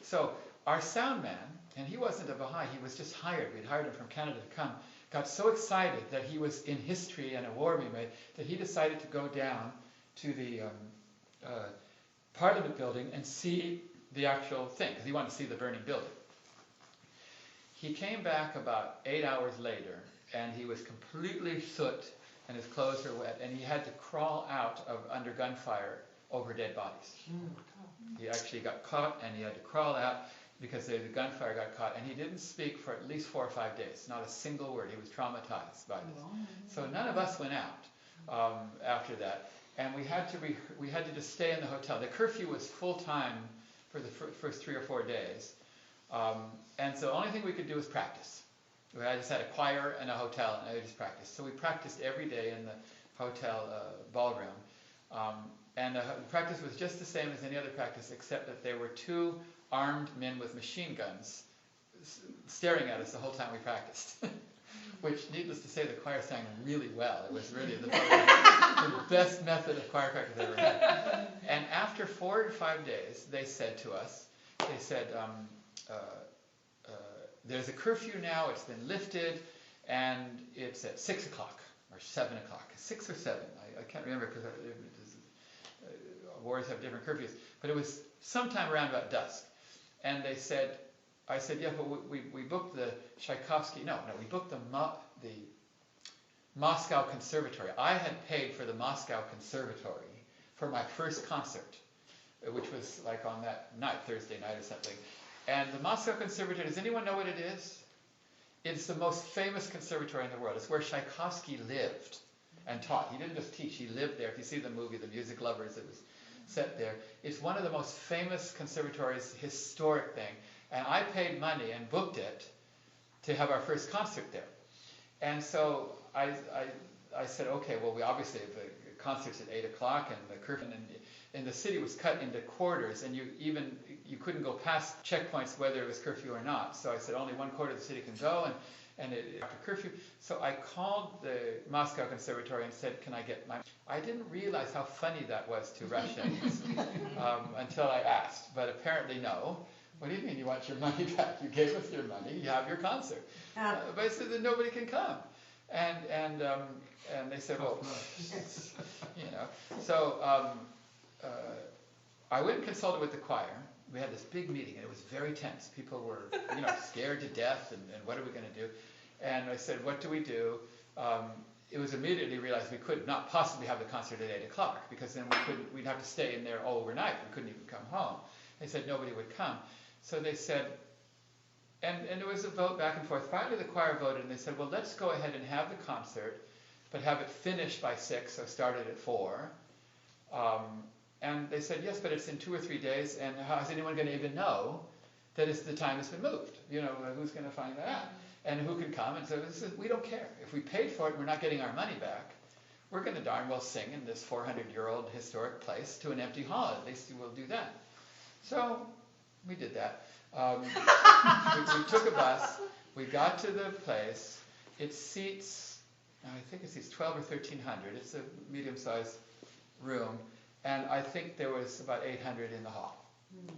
So our sound man, and he wasn't a Baha'i, he was just hired. We'd hired him from Canada to come. Got so excited that he was in history and a war we made that he decided to go down to the Parliament building and see the actual thing, because he wanted to see the burning building. He came back about 8 hours later, and he was completely soot, and his clothes were wet, and he had to crawl out of under gunfire over dead bodies. He actually got caught, and he had to crawl out because the gunfire got caught, and he didn't speak for at least 4 or 5 days, not a single word. He was traumatized by this. So none of us went out after that, and we had to just stay in the hotel. The curfew was full time for the first 3 or 4 days. And so the only thing we could do was practice. I just had a choir and a hotel, and I just practiced. So we practiced every day in the hotel ballroom. And the practice was just the same as any other practice, except that there were 2 armed men with machine guns staring at us the whole time we practiced. Which, needless to say, the choir sang really well. It was really the best method of choir practice I ever had. And after 4 or 5 days, they said to us, there's a curfew now, it's been lifted, and it's at 6 o'clock or 7 o'clock. 6 or 7, I can't remember because wars have different curfews. But it was sometime around about dusk. And I said, yeah, but we booked the Tchaikovsky, we booked the Moscow Conservatory. I had paid for the Moscow Conservatory for my first concert, which was like on that night, Thursday night or something. And the Moscow Conservatory, does anyone know what it is? It's the most famous conservatory in the world. It's where Tchaikovsky lived and taught. He didn't just teach, he lived there. If you see the movie, The Music Lovers, it was set there. It's one of the most famous conservatories, historic thing. And I paid money and booked it to have our first concert there. And so I said, okay, well, we obviously have the concerts at 8 o'clock, and the curfew in the city was cut into quarters, and you couldn't go past checkpoints whether it was curfew or not. So I said only one quarter of the city can go, and after curfew. So I called the Moscow Conservatory and said, can I get my... I didn't realize how funny that was to Russians until I asked, but apparently no. What do you mean you want your money back? You gave us your money, you have your concert. But I said that nobody can come. And they said, well, you know. So I went and consulted with the choir. We had this big meeting, and it was very tense. People were, scared to death, and what are we going to do? And I said, what do we do? It was immediately realized we could not possibly have the concert at 8 o'clock, because then we'd have to stay in there all overnight. We couldn't even come home. They said nobody would come. So they said, and there was a vote back and forth. Finally, the choir voted, and they said, well, let's go ahead and have the concert, but have it finished by 6, so started at 4. And they said, yes, but it's in 2 or 3 days, and how is anyone going to even know that the time has been moved? Who's going to find that out? And who can come? And so we don't care. If we paid for it and we're not getting our money back, we're going to darn well sing in this 400-year-old historic place to an empty hall. At least we'll do that. So we did that. We took a bus. We got to the place. It seats, I think it seats 12 or 1,300. It's a medium-sized room. And I think there was about 800 in the hall.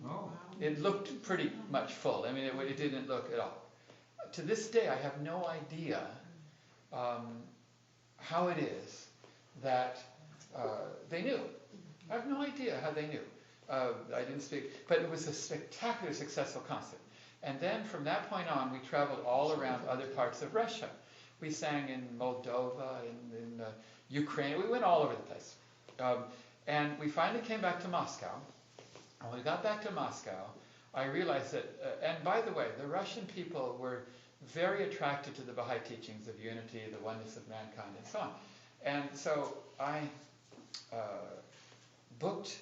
Oh. It looked pretty much full. I mean, it didn't look at all. To this day, I have no idea how it is that they knew. I have no idea how they knew. I didn't speak, but it was a spectacular, successful concert. And then from that point on, we traveled all around other parts of Russia. We sang in Moldova, in Ukraine. We went all over the place. And we finally came back to Moscow. And when we got back to Moscow, I realized that, and by the way, the Russian people were very attracted to the Baha'i teachings of unity, the oneness of mankind, and so on. And so I booked,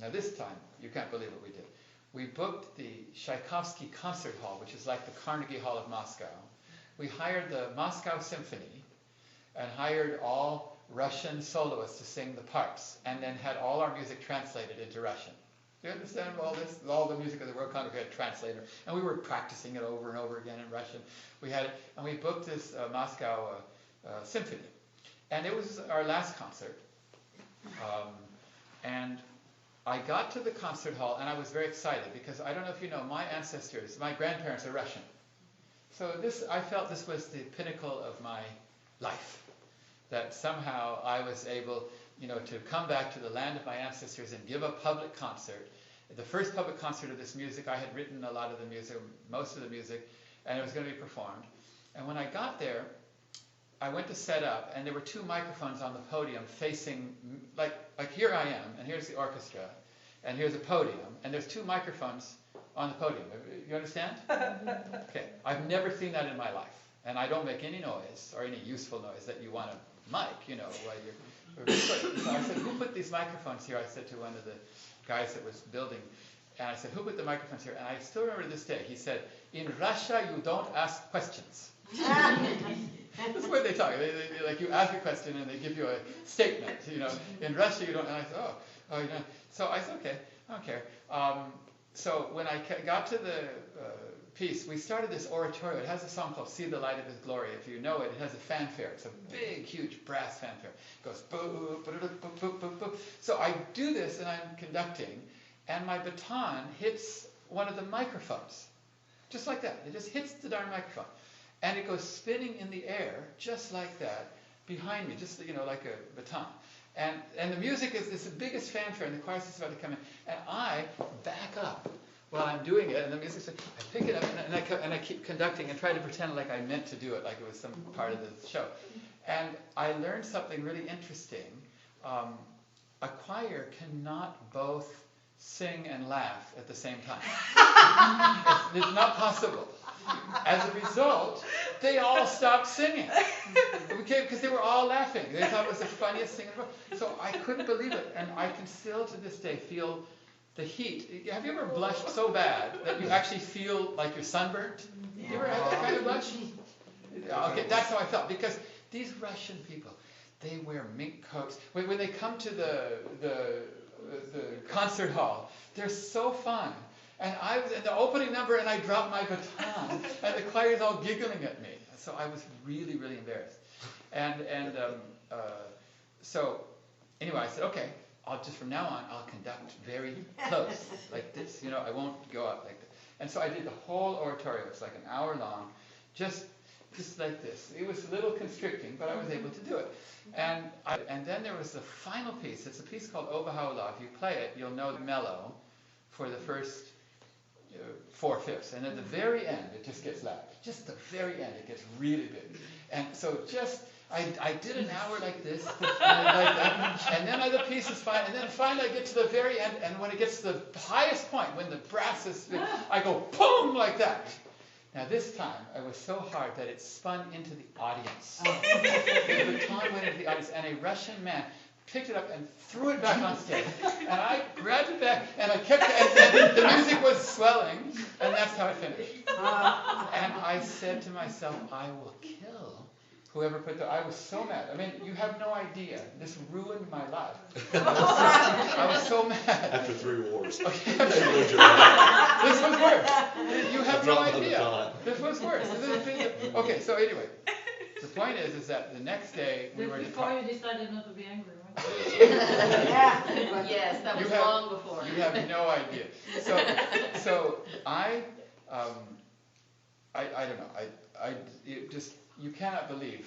now this time, you can't believe what we did. We booked the Tchaikovsky Concert Hall, which is like the Carnegie Hall of Moscow. We hired the Moscow Symphony and hired all Russian soloists to sing the parts, and then had all our music translated into Russian. Do you understand all this? All the music of the World Congress, we had a translator, and we were practicing it over and over again in Russian. We had it, and we booked this Moscow Symphony, and it was our last concert. And I got to the concert hall, and I was very excited because I don't know if you know, my grandparents are Russian. So I felt this was the pinnacle of my life. That somehow I was able, to come back to the land of my ancestors and give a public concert. The first public concert of this music, I had written a lot of the music, most of the music, and it was going to be performed. And when I got there, I went to set up, and there were 2 microphones on the podium facing, like here I am, and here's the orchestra, and here's a podium, and there's 2 microphones on the podium. You understand? Okay. I've never seen that in my life. And I don't make any noise, or any useful noise that you want to mic, while you're... So I said, who put these microphones here? I said to one of the guys that was building, and I said, who put the microphones here? And I still remember to this day, he said, in Russia, you don't ask questions. That's the way they talk. Like you ask a question and they give you a statement, In Russia, you don't, and I said, oh, So I said, okay, I don't care. So when I got to the piece, we started this oratorio. It has a song called See the Light of His Glory. If you know it, it has a fanfare. It's a big, huge brass fanfare. It goes boo, boo, boo, boo, boo, boo. So I do this and I'm conducting, and my baton hits one of the microphones. Just like that. It just hits the darn microphone. And it goes spinning in the air, just like that, behind me, just like a baton. And the music is the biggest fanfare, and the choir is about to come in. And I back up while I'm doing it, and the music's like, I pick it up, and I keep conducting and try to pretend like I meant to do it, like it was some part of the show. And I learned something really interesting. A choir cannot both sing and laugh at the same time. It's not possible. As a result, they all stopped singing. Because they were all laughing. They thought it was the funniest thing in the world. So I couldn't believe it. And I can still to this day feel the heat. Have you ever blushed so bad that you actually feel like you're sunburnt? You ever had that kind of blush? Okay, that's how I felt, because these Russian people, they wear mink coats. When they come to the concert hall, they're so fun. And I was in the opening number, and I dropped my baton, and the choir's all giggling at me. So I was really, really embarrassed. So anyway, I said, okay, from now on, I'll conduct very close, like this. I won't go up like this. And so I did the whole oratorio. It's like an hour long, just like this. It was a little constricting, but I was able to do it. And then there was the final piece. It's a piece called O Baha'u'llah. If you play it, you'll know the mellow for the first 4/5. And at the very end, it just gets loud. Just the very end, it gets really big. And so I did an hour like this, like that, and then the piece is fine, and then finally I get to the very end, and when it gets to the highest point, when the brass is, I go boom like that. Now this time, I was so hard that it spun into the audience. The baton went into the audience, and a Russian man picked it up and threw it back on stage. And I grabbed it back, and I kept it, and the music was swelling, and that's how it finished. And I said to myself, I will kill whoever put I was so mad. I mean, you have no idea. This ruined my life. I was so mad. After 3 wars. Okay. Ruined your life. This was worse. You have no Drop the idea. baton. This was worse. Okay, so anyway, the point is that the next day we were Before you decided not to be angry, right? Yes, that was You have- long before. You have no idea. So I don't know. You cannot believe.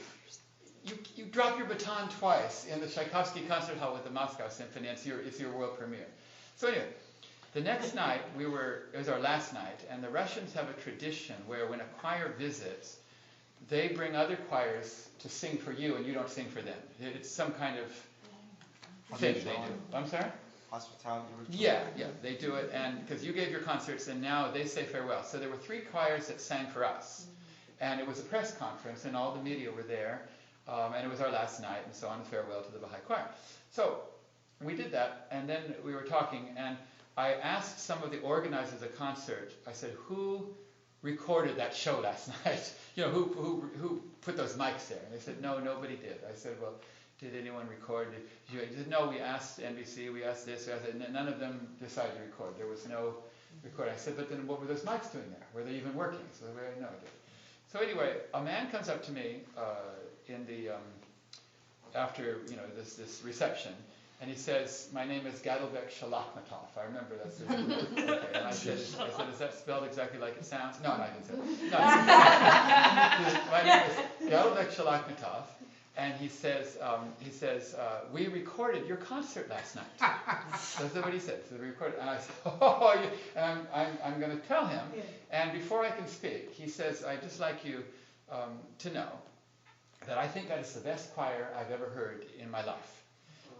You drop your baton twice in the Tchaikovsky concert hall with the Moscow Symphony. It's your world premiere. So anyway, the next night it was our last night, and the Russians have a tradition where when a choir visits, they bring other choirs to sing for you, and you don't sing for them. It's some kind of thing they do. I'm sorry? Hospitality ritual. Yeah, they do it, and because you gave your concerts, and now they say farewell. So there were 3 choirs that sang for us, and it was a press conference, and all the media were there, and it was our last night, and so on, farewell to the Baha'i choir. So we did that, and then we were talking, and I asked some of the organizers of the concert. I said, "Who recorded that show last night? Who put those mics there?" And they said, "No, nobody did." I said, "Well, did anyone record? He said, "No, we asked NBC, we asked this, we asked that, and none of them decided to record. There was no recording." I said, "But then what were those mics doing there? Were they even working?" So we had no idea. So anyway, a man comes up to me after this reception, and he says, "My name is Gadalbek Shalakmatov." I remember that's his name. Okay. And I said, "Is that spelled exactly like it sounds?" No, I didn't say that. No, my name is Gadalbek Shalakmatov. And he says, "We recorded your concert last night." That's what he said. So we recorded, and I said, "Oh," and I'm going to tell him. And before I can speak, he says, "I'd just like you to know that I think that is the best choir I've ever heard in my life.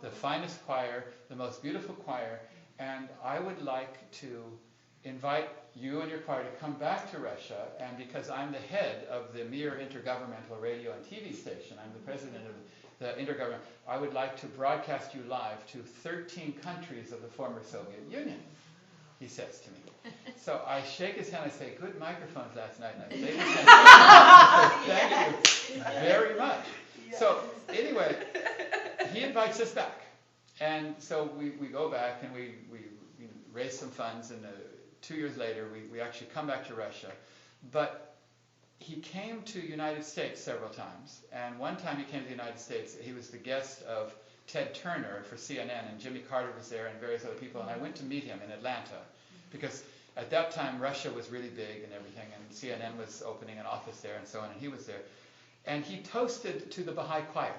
The finest choir, the most beautiful choir, and I would like to invite you and your choir to come back to Russia, and because I'm the head of the Mir Intergovernmental Radio and TV station, I'm the president of the Intergovernmental, I would like to broadcast you live to 13 countries of the former Soviet Union," he says to me. So I shake his hand, I say, "Good microphones last night," and I shake his hand. I say, "Thank you very much." So anyway, he invites us back. And so we go back and we raise some funds, and 2 years later, we actually come back to Russia. But he came to the United States several times. And one time he came to the United States, he was the guest of Ted Turner for CNN, and Jimmy Carter was there and various other people. And I went to meet him in Atlanta, because at that time Russia was really big and everything, and CNN was opening an office there and so on, and he was there. And he toasted to the Baha'i choir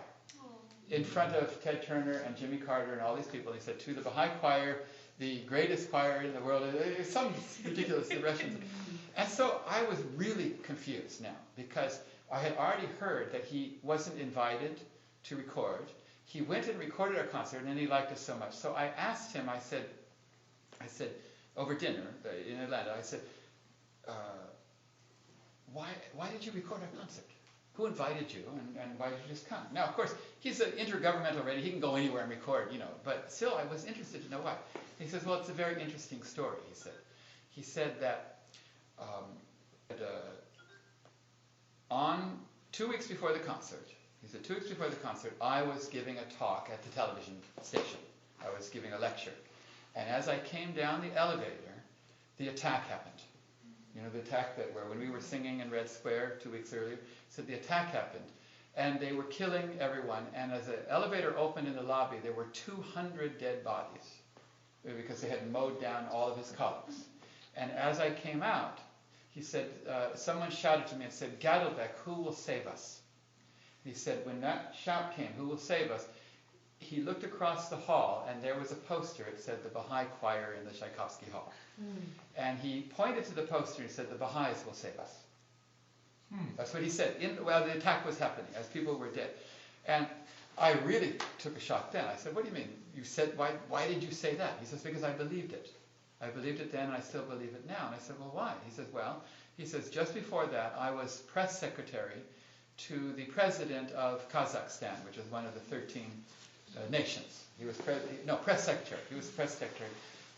in front of Ted Turner and Jimmy Carter and all these people. He said, "To the Baha'i choir, the greatest choir in the world," some ridiculous Russians. And so I was really confused now, because I had already heard that he wasn't invited to record. He went and recorded our concert, and he liked us so much. So I asked him, I said, over dinner in Atlanta, I said, why did you record our concert? Who invited you, and why did you just come? Now, of course, he's an intergovernmental radio. He can go anywhere and record, but still I was interested to know why. He says, "Well, it's a very interesting story," he said. He said that on 2 weeks before the concert, he said, 2 weeks before the concert, I was giving a talk at the television station. I was giving a lecture. And as I came down the elevator, the attack happened. You know, the attack that where when we were singing in Red Square 2 weeks earlier, said the attack happened. And they were killing everyone. And as the elevator opened in the lobby, there were 200 dead bodies because they had mowed down all of his colleagues. And as I came out, he said, someone shouted to me and said, Gadelbeck, who will save us? He said, when that shout came, who will save us? He looked across the hall, and there was a poster. It said, the Baha'i choir in the Tchaikovsky Hall. And he pointed to the poster and said, the Baha'is will save us. That's what he said, while the attack was happening, as people were dead. And I really took a shock then. I said, what do you mean? You said, why did you say that? He says, because I believed it. I believed it then, and I still believe it now. And I said, well, why? He says, just before that, I was press secretary to the president of Kazakhstan, which is one of the 13 nations. He was press secretary. He was press secretary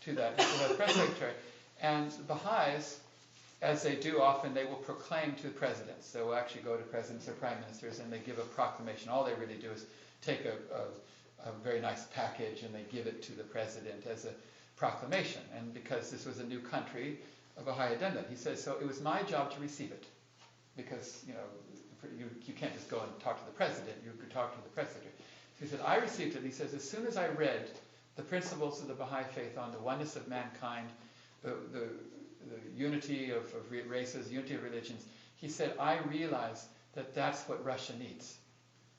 to that. He was press secretary. And the Baha'is, as they do often, they will proclaim to the presidents. They will actually go to presidents or prime ministers, and they give a proclamation. All they really do is take a very nice package, and they give it to the president as a proclamation. And because this was a new country, a Baha'i had done that. He says, so it was my job to receive it. Because, you can't just go and talk to the president, you could talk to the press secretary. So he said, I received it. And he says, as soon as I read the principles of the Baha'i faith on the oneness of mankind, the unity of races, unity of religions, he said, I realized that that's what Russia needs.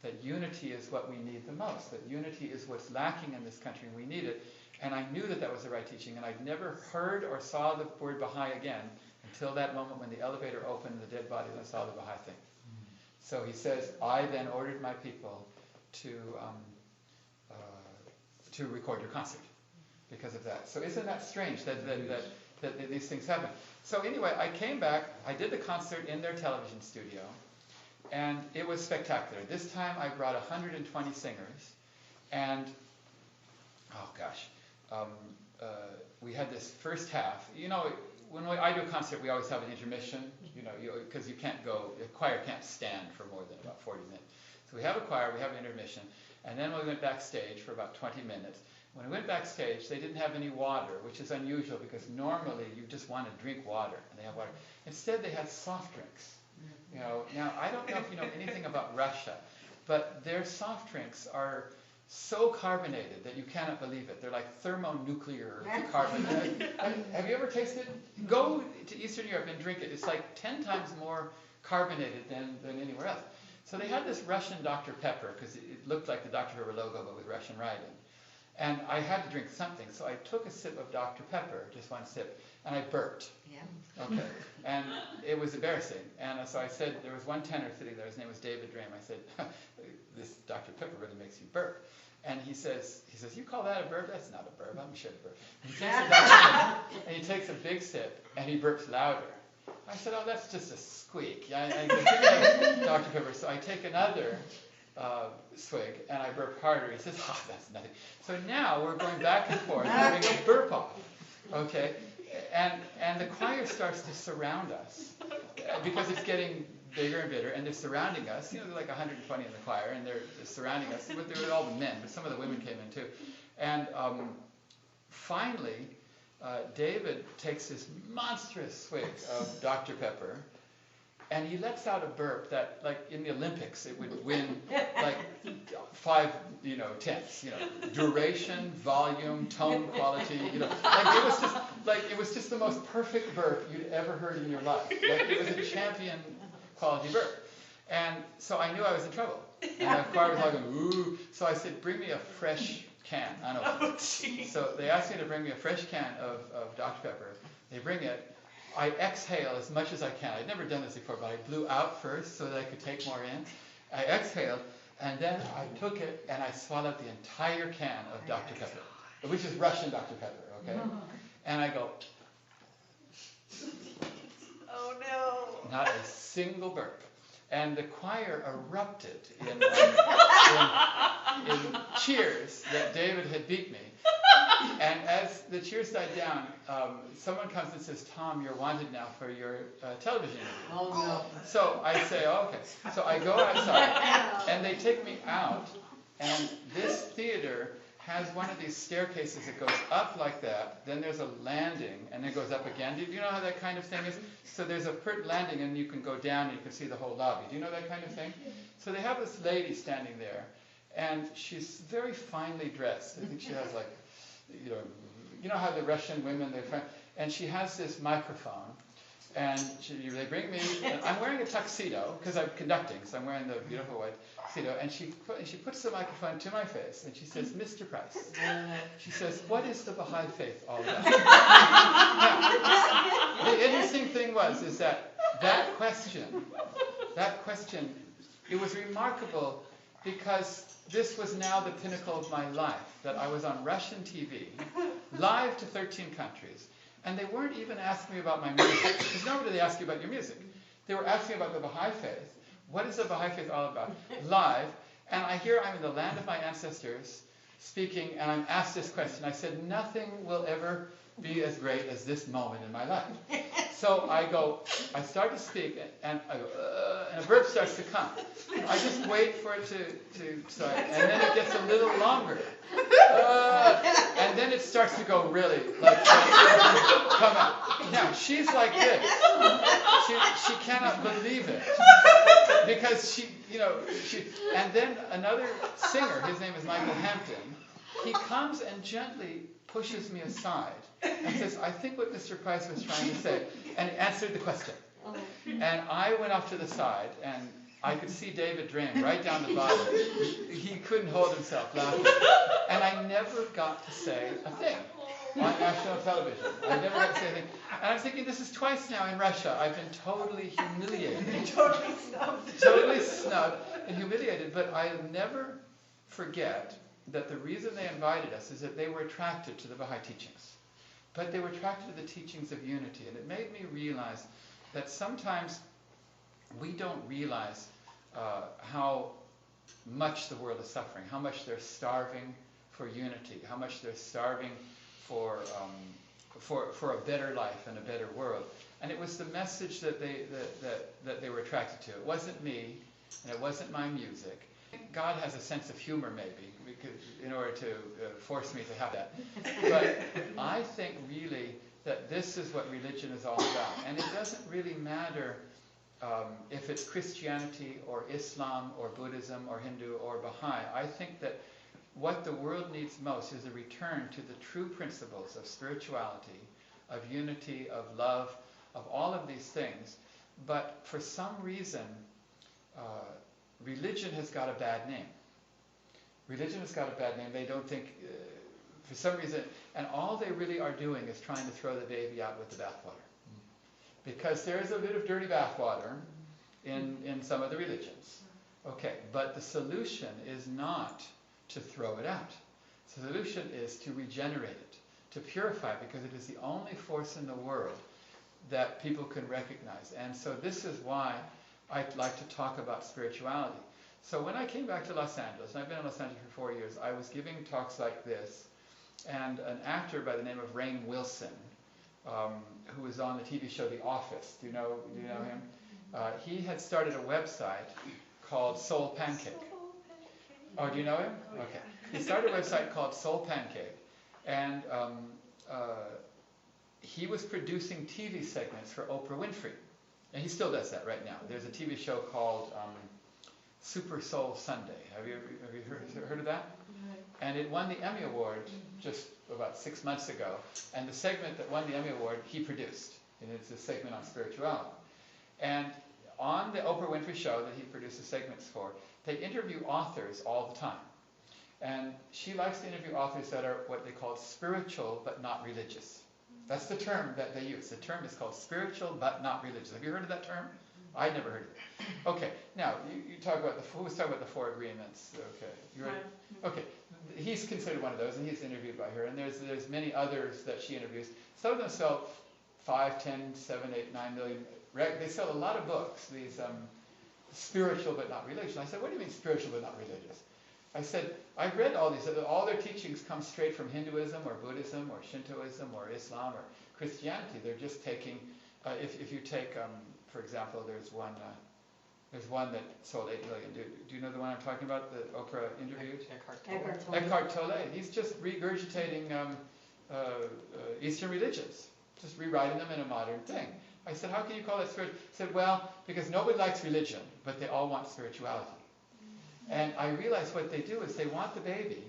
That unity is what we need the most. That unity is what's lacking in this country, and we need it. And I knew that that was the right teaching, and I'd never heard or saw the word Baha'i again until that moment when the elevator opened, the dead bodies, and I saw the Baha'i thing. So he says, I then ordered my people to record your concert because of that. So isn't that strange that these things happen? So anyway, I came back, I did the concert in their television studio, and it was spectacular. This time I brought 120 singers, and we had this first half. When I do a concert, we always have an intermission, because you can't go, a choir can't stand for more than about 40 minutes. So we have a choir, we have an intermission, and then we went backstage for about 20 minutes. When we went backstage, they didn't have any water, which is unusual because normally you just want to drink water, and they have water. Instead, they had soft drinks. Now I don't know if you know anything about Russia, but their soft drinks are so carbonated that you cannot believe it. They're like thermonuclear carbonate. Have you ever tasted? Go to Eastern Europe and drink it. It's like 10 times more carbonated than anywhere else. So they had this Russian Dr. Pepper, because it looked like the Dr. Pepper logo, but with Russian writing. And I had to drink something, so I took a sip of Dr. Pepper, just one sip, and I burped. Yeah. Okay. And it was embarrassing. And so I said, there was one tenor sitting there, his name was David Drame. I said, this Dr. Pepper really makes you burp. And he says, you call that a burp? That's not a burp. I'm sure a burp. And he takes a big sip, and he burps louder. I said, oh, that's just a squeak. I Dr. Pepper. So I take another swig, and I burp harder. He says, that's nothing. So now we're going back and forth, having a burp off. Okay? And the choir starts to surround us because it's getting bigger and bigger, and they're surrounding us. There are like 120 in the choir, and they're surrounding us. But they were all the men, but some of the women came in too. And finally, David takes this monstrous swig of Dr. Pepper, and he lets out a burp that, like in the Olympics, it would win like 5 tenths. Duration, volume, tone, quality. It was just the most perfect burp you'd ever heard in your life. Like it was a champion quality burp. And so I knew I was in trouble. And the choir was all going, ooh. So I said, bring me a fresh can. So they asked me to bring me a fresh can of Dr. Pepper. They bring it. I exhale as much as I can. I'd never done this before, but I blew out first so that I could take more in. I exhaled, and then I took it and I swallowed the entire can of Dr. Pepper, which is Russian Dr. Pepper, okay? And I go, Oh no. not a single burp. And the choir erupted in cheers that David had beat me. And as the cheers died down, someone comes and says, "Tom, you're wanted now for your television interview." Oh no. So I say, "Oh, okay." So I go outside, and they take me out, and this theater has one of these staircases that goes up like that, then there's a landing, and then it goes up again. Do you know how that kind of thing is? So there's a landing, and you can go down, and you can see the whole lobby. Do you know that kind of thing? So they have this lady standing there, and she's very finely dressed. I think she has like, you know how the Russian women, and she has this microphone, and they bring me, and I'm wearing a tuxedo, because I'm conducting, so I'm wearing the beautiful white tuxedo, and she puts the microphone to my face, and she says, "Mr. Price," she says, "what is the Baha'i faith all about?" Now, the interesting thing is that question, it was remarkable, because this was now the pinnacle of my life, that I was on Russian TV, live to 13 countries, and they weren't even asking me about my music, because normally they ask you about your music. They were asking about the Baha'i faith. What is the Baha'i faith all about? Live, and I'm in the land of my ancestors, speaking, and I'm asked this question. I said, nothing will ever be as great as this moment in my life. So I start to speak, and a burp starts to come. I just wait for it to start, and then it gets a little longer. And then it starts to go really, like, come out. Now, she's like this. She cannot believe it. Because and then another singer, his name is Michael Hampton, he comes and gently pushes me aside and says, "I think what Mr. Price was trying to say," and he answered the question. And I went off to the side, and I could see David Drain right down the bottom. He couldn't hold himself laughing. And I never got to say a thing on national television. I never got to say anything. And I'm thinking, this is twice now in Russia. I've been totally humiliated. Totally snubbed and humiliated. But I'll never forget that the reason they invited us is that they were attracted to the Baha'i teachings. But they were attracted to the teachings of unity. And it made me realize that sometimes we don't realize how much the world is suffering, how much they're starving for unity, how much they're starving for a better life and a better world. And it was the message that they were attracted to. It wasn't me, and it wasn't my music. God has a sense of humor, maybe, because in order to force me to have that. But I think really that this is what religion is all about. And it doesn't really matter if it's Christianity or Islam or Buddhism or Hindu or Baha'i. I think that what the world needs most is a return to the true principles of spirituality, of unity, of love, of all of these things. But for some reason, religion has got a bad name. Religion has got a bad name. They don't think, for some reason, and all they really are doing is trying to throw the baby out with the bathwater. Because there is a bit of dirty bathwater in some of the religions. Okay, but the solution is not to throw it out. The solution is to regenerate it, to purify it, because it is the only force in the world that people can recognize. And so this is why I like to talk about spirituality. So when I came back to Los Angeles, and I've been in Los Angeles for 4 years, I was giving talks like this, and an actor by the name of Rainn Wilson, who was on the TV show The Office. Do you know him? He had started a website called Soul Pancake. Oh, do you know him? Okay. He started a website called Soul Pancake, and he was producing TV segments for Oprah Winfrey. And he still does that right now. There's a TV show called Super Soul Sunday. Have you heard of that? And it won the Emmy Award just about 6 months ago. And the segment that won the Emmy Award, he produced. And it's a segment on spirituality. And on the Oprah Winfrey show that he produces segments for, they interview authors all the time. And she likes to interview authors that are what they call spiritual but not religious. That's the term that they use. The term is called spiritual but not religious. Have you heard of that term? I'd never heard of it. Okay, now you talk about who was talking about the 4 agreements. Okay, okay. He's considered one of those, and he's interviewed by her. And there's many others that she interviews. Some of them sell 5, 10, 7, 8, 9 million. They sell a lot of books. These spiritual but not religious. And I said, what do you mean spiritual but not religious? I said, I've read all these, all their teachings come straight from Hinduism or Buddhism or Shintoism or Islam or Christianity. They're just taking, if you take, for example, there's one that sold 8 million. Do you know the one I'm talking about, the Oprah interviewed? Eckhart Tolle. He's just regurgitating Eastern religions, just rewriting them in a modern thing. I said, how can you call that spiritual? He said, well, because nobody likes religion, but they all want spirituality. And I realized what they do is they want the baby,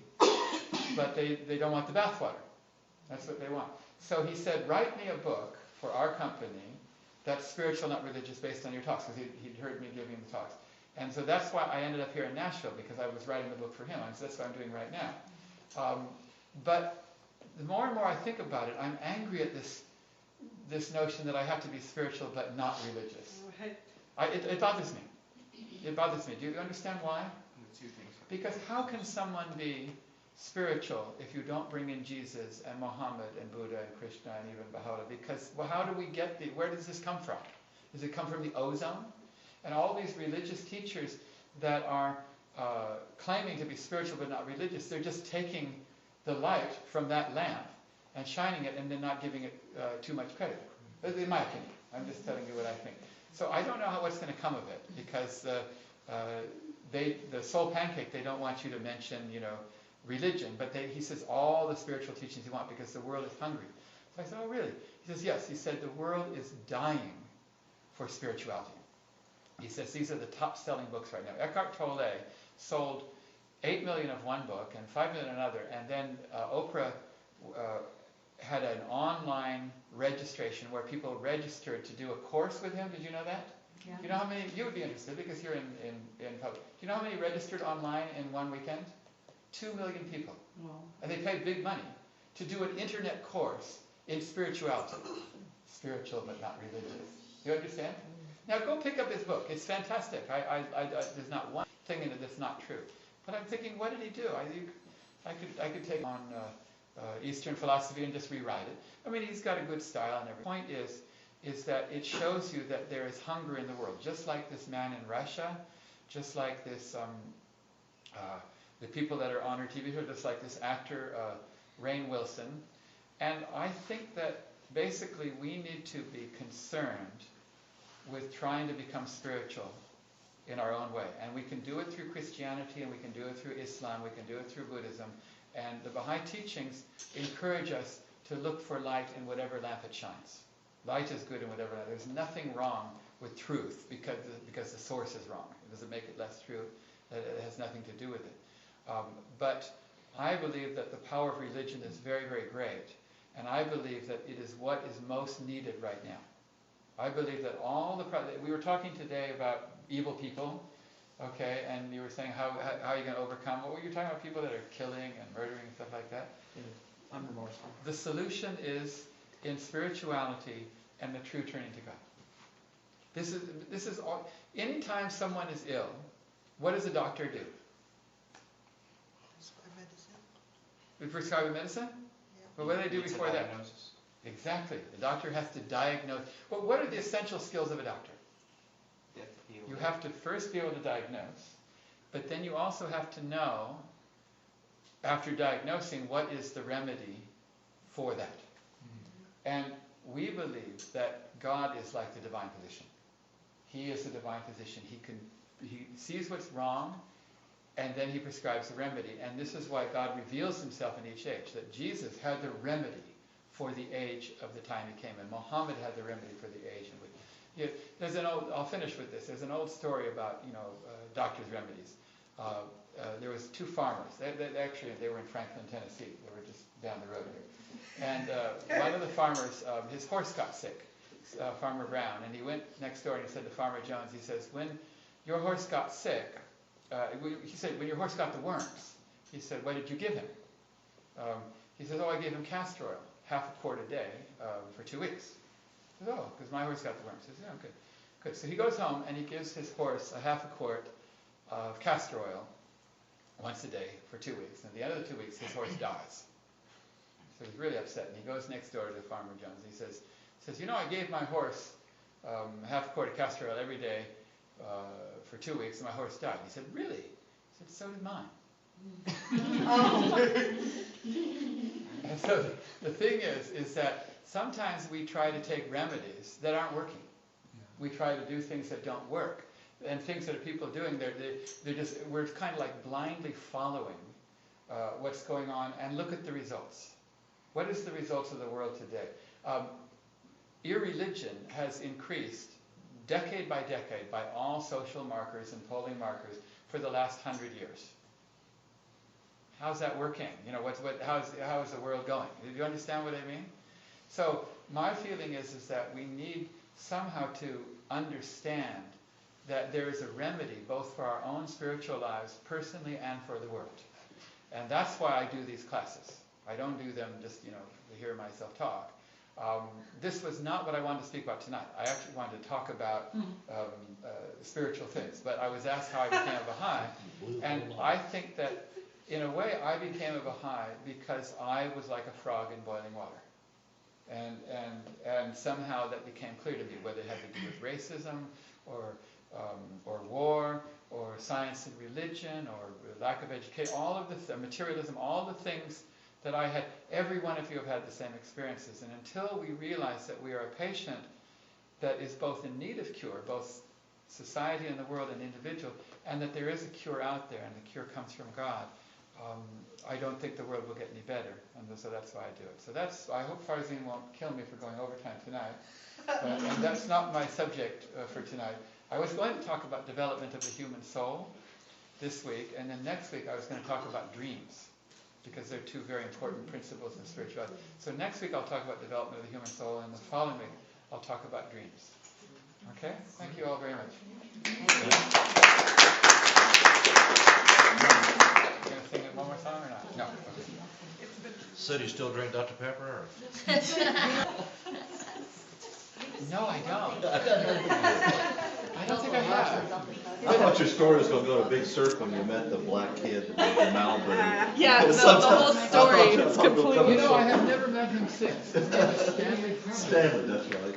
but they don't want the bathwater. That's what they want. So he said, write me a book for our company that's spiritual, not religious, based on your talks, because he'd heard me giving the talks. And so that's why I ended up here in Nashville, because I was writing the book for him. And so that's what I'm doing right now. But the more and more I think about it, I'm angry at this notion that I have to be spiritual but not religious. It bothers me. It bothers me. Do you understand why? The two things. Because how can someone be spiritual if you don't bring in Jesus and Muhammad and Buddha and Krishna and even Bahá'í? Because, well, how do we get where does this come from? Does it come from the ozone? And all these religious teachers that are claiming to be spiritual but not religious, they're just taking the light from that lamp and shining it and then not giving it too much credit. In my opinion. I'm just telling you what I think. So I don't know what's going to come of it, because the Soul Pancake, they don't want you to mention, religion, but he says all the spiritual teachings you want because the world is hungry. So I said, oh really? He says, yes. He said the world is dying for spirituality. He says these are the top-selling books right now. Eckhart Tolle sold 8 million of one book and 5 million another, and then Oprah had an online registration where people registered to do a course with him. Did you know that? Yeah. Do you know how many? You would be interested because you're in public. Do you know how many registered online in one weekend? 2 million people. Wow. And they paid big money to do an internet course in spirituality. Spiritual but not religious. You understand? Now go pick up his book. It's fantastic. There's not one thing in it that's not true. But I'm thinking, what did he do? I could take on Eastern philosophy and just rewrite it. I mean, he's got a good style and everything. The point is that it shows you that there is hunger in the world. Just like this man in Russia, just like this, the people that are on our TV show, just like this actor, Rainn Wilson. And I think that basically we need to be concerned with trying to become spiritual in our own way. And we can do it through Christianity, and we can do it through Islam, we can do it through Buddhism. And the Baha'i teachings encourage us to look for light in whatever lamp it shines. Light is good in whatever lamp. There's nothing wrong with truth because the source is wrong. It doesn't make it less true. It has nothing to do with it. But I believe that the power of religion is very, very great. And I believe that it is what is most needed right now. I believe that we were talking today about evil people, okay, and you were saying how are you going to overcome, what were you talking about, people that are killing and murdering and stuff like that? Unremorseful. The solution is in spirituality and the true turning to God. This is all. Anytime someone is ill, what does a doctor do? We prescribe a medicine? But what do they do before that? Diagnosis. Exactly. The doctor has to diagnose. Well, what are the essential skills of a doctor? You have to first be able to diagnose, but then you also have to know, after diagnosing, what is the remedy for that. And we believe that God is like the divine physician. He is the divine physician. He sees what's wrong, and then he prescribes the remedy. And this is why God reveals himself in each age, that Jesus had the remedy for the age of the time he came, and Muhammad had the remedy for the age in which. There's I'll finish with this. There's an old story about doctors' remedies. There was two farmers. They were in Franklin, Tennessee. They were just down the road here. And one of the farmers, his horse got sick, Farmer Brown, and he went next door and he said to Farmer Jones, he says, when your horse got sick, he said, when your horse got the worms, he said, what did you give him? He says, I gave him castor oil, half a quart a day, for 2 weeks. He says, because my horse got the worms. He says, good. Good. So he goes home and he gives his horse a half a quart of castor oil once a day for 2 weeks. And at the end of the 2 weeks, his horse dies. So he's really upset. And he goes next door to Farmer Jones. He says, I gave my horse half a quart of castor oil every day for 2 weeks, and my horse died. He said, really? He said, so did mine. And so the thing is that sometimes we try to take remedies that aren't working. We try to do things that don't work. And things that people are doing, we're kind of like blindly following what's going on, and look at the results. What is the results of the world today? Irreligion has increased decade by decade by all social markers and polling markers for the last 100 years. How's that working? You know, how is the world going? Do you understand what I mean? So my feeling is that we need somehow to understand that there is a remedy both for our own spiritual lives personally and for the world. And that's why I do these classes. I don't do them just, to hear myself talk. This was not what I wanted to speak about tonight. I actually wanted to talk about spiritual things, but I was asked how I became a Baha'i, and I think that in a way I became a Baha'i because I was like a frog in boiling water. And somehow that became clear to me, whether it had to do with racism or war or science and religion or lack of education, all of the materialism, all the things that I had. Every one of you have had the same experiences, and until we realize that we are a patient that is both in need of cure, both society and the world and individual, and that there is a cure out there and the cure comes from God, I don't think the world will get any better, and so that's why I do it. So I hope Farzine won't kill me for going overtime tonight, and that's not my subject for tonight. I was going to talk about development of the human soul this week, and then next week I was going to talk about dreams, because they're two very important principles in spirituality. So next week I'll talk about development of the human soul, and the following week I'll talk about dreams. Okay? Thank you all very much. You going to sing it one more song or not? No. Okay. Said you still drink Dr. Pepper? Or? No, I don't. I don't think I have. I thought your story was going to go to a big circle when you met the black kid that lived in Malibu. Yeah, no, the whole story is completely. I have never met him since. His name is Stanley Herman. Stanley, that's right.